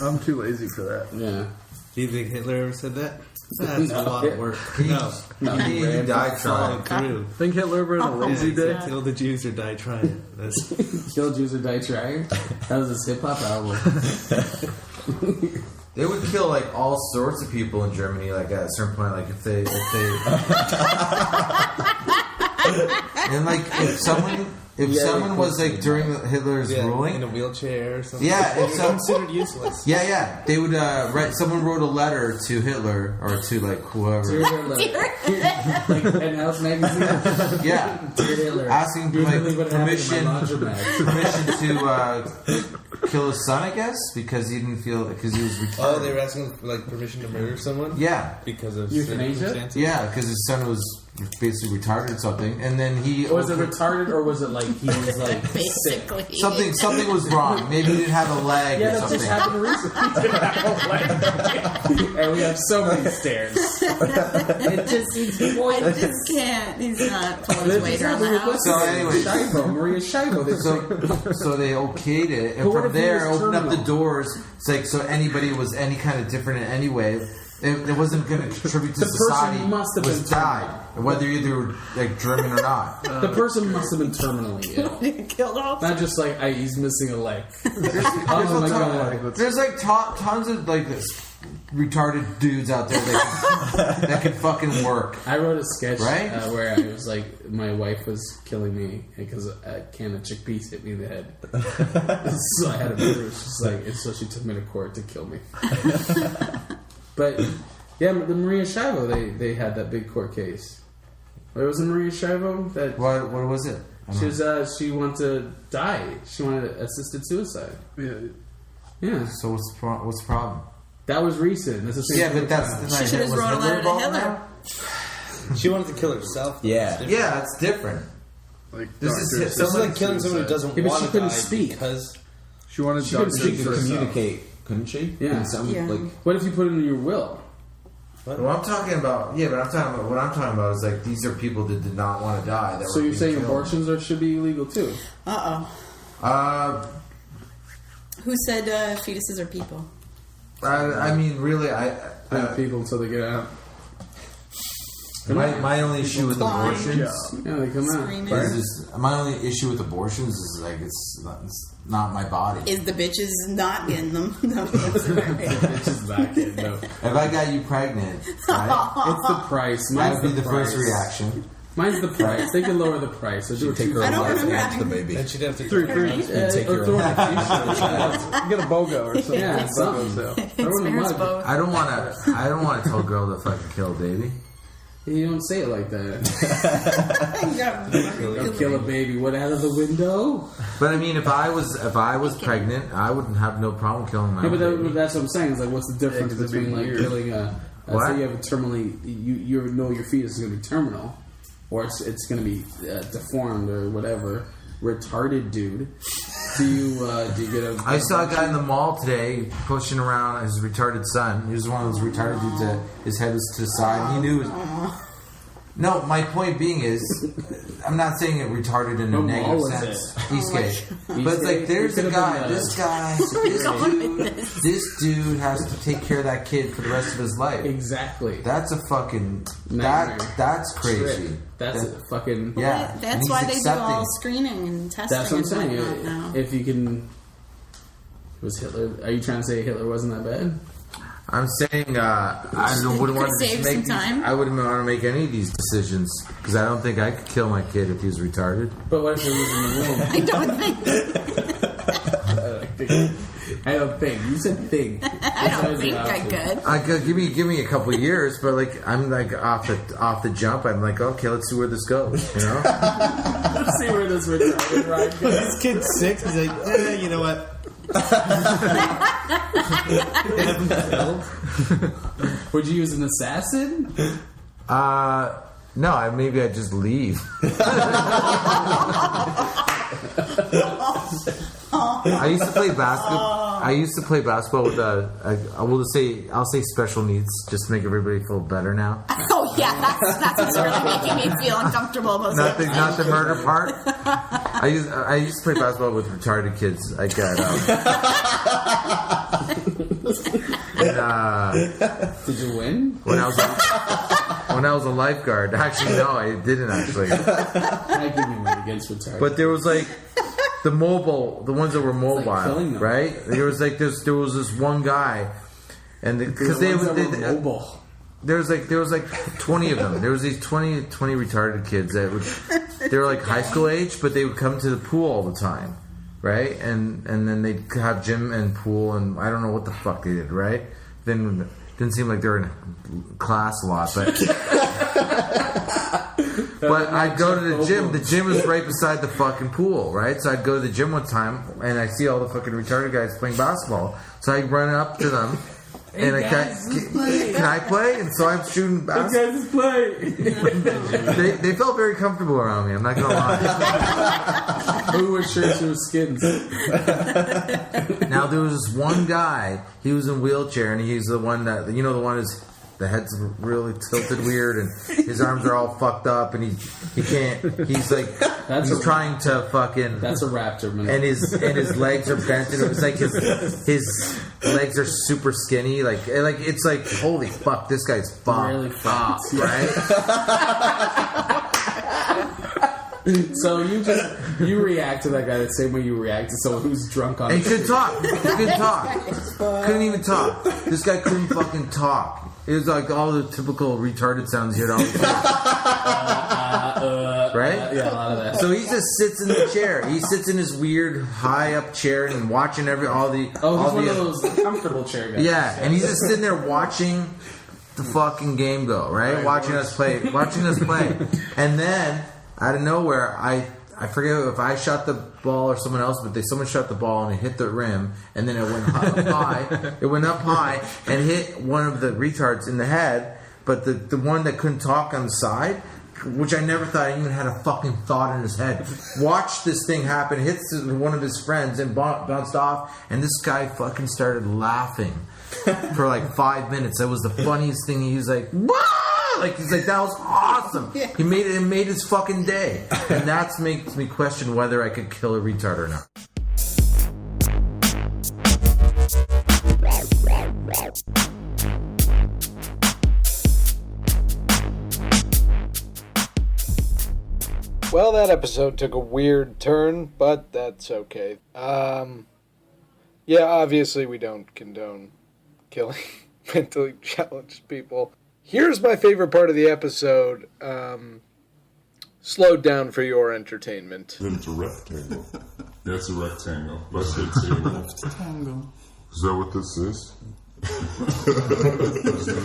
I'm too lazy for that. Yeah. Do you think Hitler ever said that? That's a lot of work. He- No. No, he Brad. died Followed trying. through. Think Hitler ever had a lazy Yeah, day? kill the Jews or die trying. That's, Kill Jews or Die Trying. That was his hip hop album. They would kill like all sorts of people in Germany. Like at a certain point, like if they and like if someone was like during Hitler's yeah, ruling, in a wheelchair or something. Yeah, They're if some- considered useless. yeah, they would write. Someone wrote a letter to Hitler or to like whoever. Dear Hitler. Like Penthouse magazine. Yeah, Dear Hitler. asking Here's like really what happened in my permission laundromat. to kill his son, I guess, because he didn't feel because he was retarded. Oh, they were asking for like permission to murder someone? Yeah, Because of Euthanasia? circumstances? yeah, because his son was basically retarded or something, and then he Was it retarded or was it like he was like sick? Basically, something was wrong. Maybe he didn't have a leg Yeah, or that something. just happened recently. And we have so many stairs. It I just can't. He's not pulling his weight around the house. So anyway, Shivo, Maria Shivo. so they okayed it, and But what from if he there was opened up the terminal? doors. It's like so anybody was any kind of different in any way, it wasn't going to contribute to The person society. must have was been died, whether you either like German or not. The person must have been terminally ill. Killed all. Not just like he's missing a leg. There's Oh my god. There's like tons of like this retarded dudes out there that can fucking work. I wrote a sketch Right? where I was like, my wife was killing me because a can of chickpeas hit me in the head. So I had a bruise. She's like, and so she took me to court to kill me. But yeah, the Maria Shriver, they had that big court case. What was it, Maria Shriver? That What was it? she wanted to die. She wanted assisted suicide. Yeah. So what's the problem? That was recent. That's the same Yeah, thing but that's with the She should have was wrote a Hitler letter to involved in Hitler. that? She wanted to kill herself. Yeah. Yeah, it's different. Like This is doctors, hit- This is like killing someone who doesn't Yeah, but want she to couldn't die speak. because She wanted She couldn't doctors speak to for herself. Communicate, couldn't she? Yeah. In some, Yeah. like, What if you put it in your will? What I'm talking about, what I'm talking about is like these are people that did not want to die. That So were you're being saying killed. abortions should be illegal too? Who said fetuses are people? I mean, really, People until they get out. my only issue with Blind. abortions Yeah, they come out. Screaming. is just, my only issue with abortions is like it's not my body. Is the bitches not getting them? No. Bitches back in. No. If I got you pregnant, right, It's the price. that Mine's would be the price. first reaction. Mine's the price. They can lower the price. So do it take her I own don't life and remember watch the baby. then she'd have to Three. take your throw own in a t-shirt. Get a BOGO or something. Yeah, something. sale. Throw in a Parents mug. both. I don't want to tell a girl to fucking kill a baby. You don't say it like that. Kill a baby. What, out of the window? But I mean, if I was pregnant, I wouldn't have no problem killing my No, own but baby. that's what I'm saying. It's like, what's the difference 'cause it'd be between like weird. killing a? What? Say you have a terminally, you know your fetus is going to be terminal, or it's going to be deformed or whatever. Retarded dude. Do you get a? I saw a guy in the mall today pushing around his retarded son. He was one of those retarded dudes that his head was to the side. He knew. No, my point being is, I'm not saying it retarded in a What mall negative was sense. it? Eastgate. But it's like, there's It a could've guy, been, this dude has to take care of that kid for the rest of his life. Exactly. That's a fucking, Nightmare. that's crazy. Trick. That's That- a fucking. Yeah. and That's he's why they do all accepting. screening and testing. That's what I'm and saying. whatnot now. If you can, was Hitler? Are you trying to say Hitler wasn't that bad? I'm saying I wouldn't want to save just make some time. these, I wouldn't want to make any of these decisions because I don't think I could kill my kid if he was retarded. But what if it was in the womb? I don't think. I don't think. You said think. I don't think I could. I could give me a couple of years, but like I'm like off the jump. I'm like, okay, let's see where this goes. You know? Let's see where this retarded ride goes. This kid's 6. He's like, you know what? Would you use an assassin? No, maybe I'd just leave. I used to play basketball. I used to play basketball with I'll say special needs just to make everybody feel better now. Oh yeah, that's what's really making me feel uncomfortable about Not the something. murder part. I used to play basketball with retarded kids. I got Did you win? when I was a lifeguard. Actually, no, I didn't actually. I give you one against retarded. But there was like the ones that were mobile, killing them. right? There was like this. There was this one guy, and because The ones that were mobile. there was like 20 of them. There was these 20 retarded kids that would they were like high school age, but they would come to the pool all the time, right? And then they'd have gym and pool, and I don't know what the fuck they did, right? Then it didn't seem like they were in class a lot, but I'd go to the gym. The gym was right beside the fucking pool, right? So I'd go to the gym one time, and I see all the fucking retarded guys playing basketball. So I run up to them. And can I play? And so I'm shooting basketball. Guys, play. They felt very comfortable around me. I'm not gonna lie. Who wore shirts with skins? Now there was this one guy. He was in a wheelchair, and he's the one that the one is the head's really tilted weird, and his arms are all fucked up, and he can't. He's like he's trying to fucking. That's a raptor, man. And his legs are bent, and it was like his legs are super skinny, like it's like holy fuck, this guy's fucked Really up, fucked. right? So you just You react to that guy the same way you react to someone who's drunk on. And he couldn't talk. He couldn't talk. Couldn't even talk. This guy couldn't fucking talk. It was like all the typical retarded sounds you hear all the time. Right? Yeah, a lot of that. So he just sits in the chair. He sits in his weird high up chair and watching all the. Oh, all he's one the, of those comfortable chair guys. Yeah, and he's just sitting there watching the fucking game go, right? Watching us play. And then, out of nowhere, I forget if I shot the ball or someone else, but someone shot the ball and it hit the rim, and then it went up high. It went up high and hit one of the retards in the head, but the one that couldn't talk on the side, which I never thought even had a fucking thought in his head, watched this thing happen, hits one of his friends and bounced off, and this guy fucking started laughing for like 5 minutes. That was the funniest thing. He was like, "Wah!" Like he's like, that was awesome. He made it. It made his fucking day, and that makes me question whether I could kill a retard or not. Well, that episode took a weird turn, but that's okay. Yeah, obviously we don't condone killing mentally challenged people. Here's my favorite part of the episode. Slowed down for your entertainment. Then it's a rectangle. Yeah, it's a rectangle. Let's hit table. Rectangle. Is that what this is?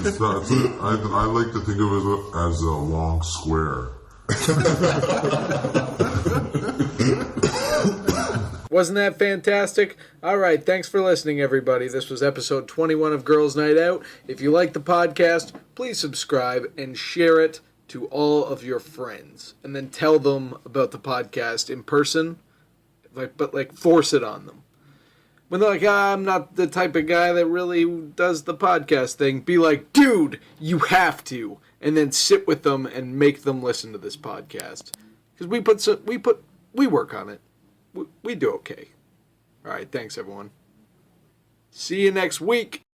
It's not, I like to think of it as a long square. Wasn't that fantastic? All right, thanks for listening, everybody. This was episode 21 of Girls Night Out. If you like the podcast, please subscribe and share it to all of your friends. And then tell them about the podcast in person, but force it on them. When they're like, I'm not the type of guy that really does the podcast thing, be like, dude, you have to. And then sit with them and make them listen to this podcast. Because we work on it. We do okay. All right, thanks, everyone. See you next week.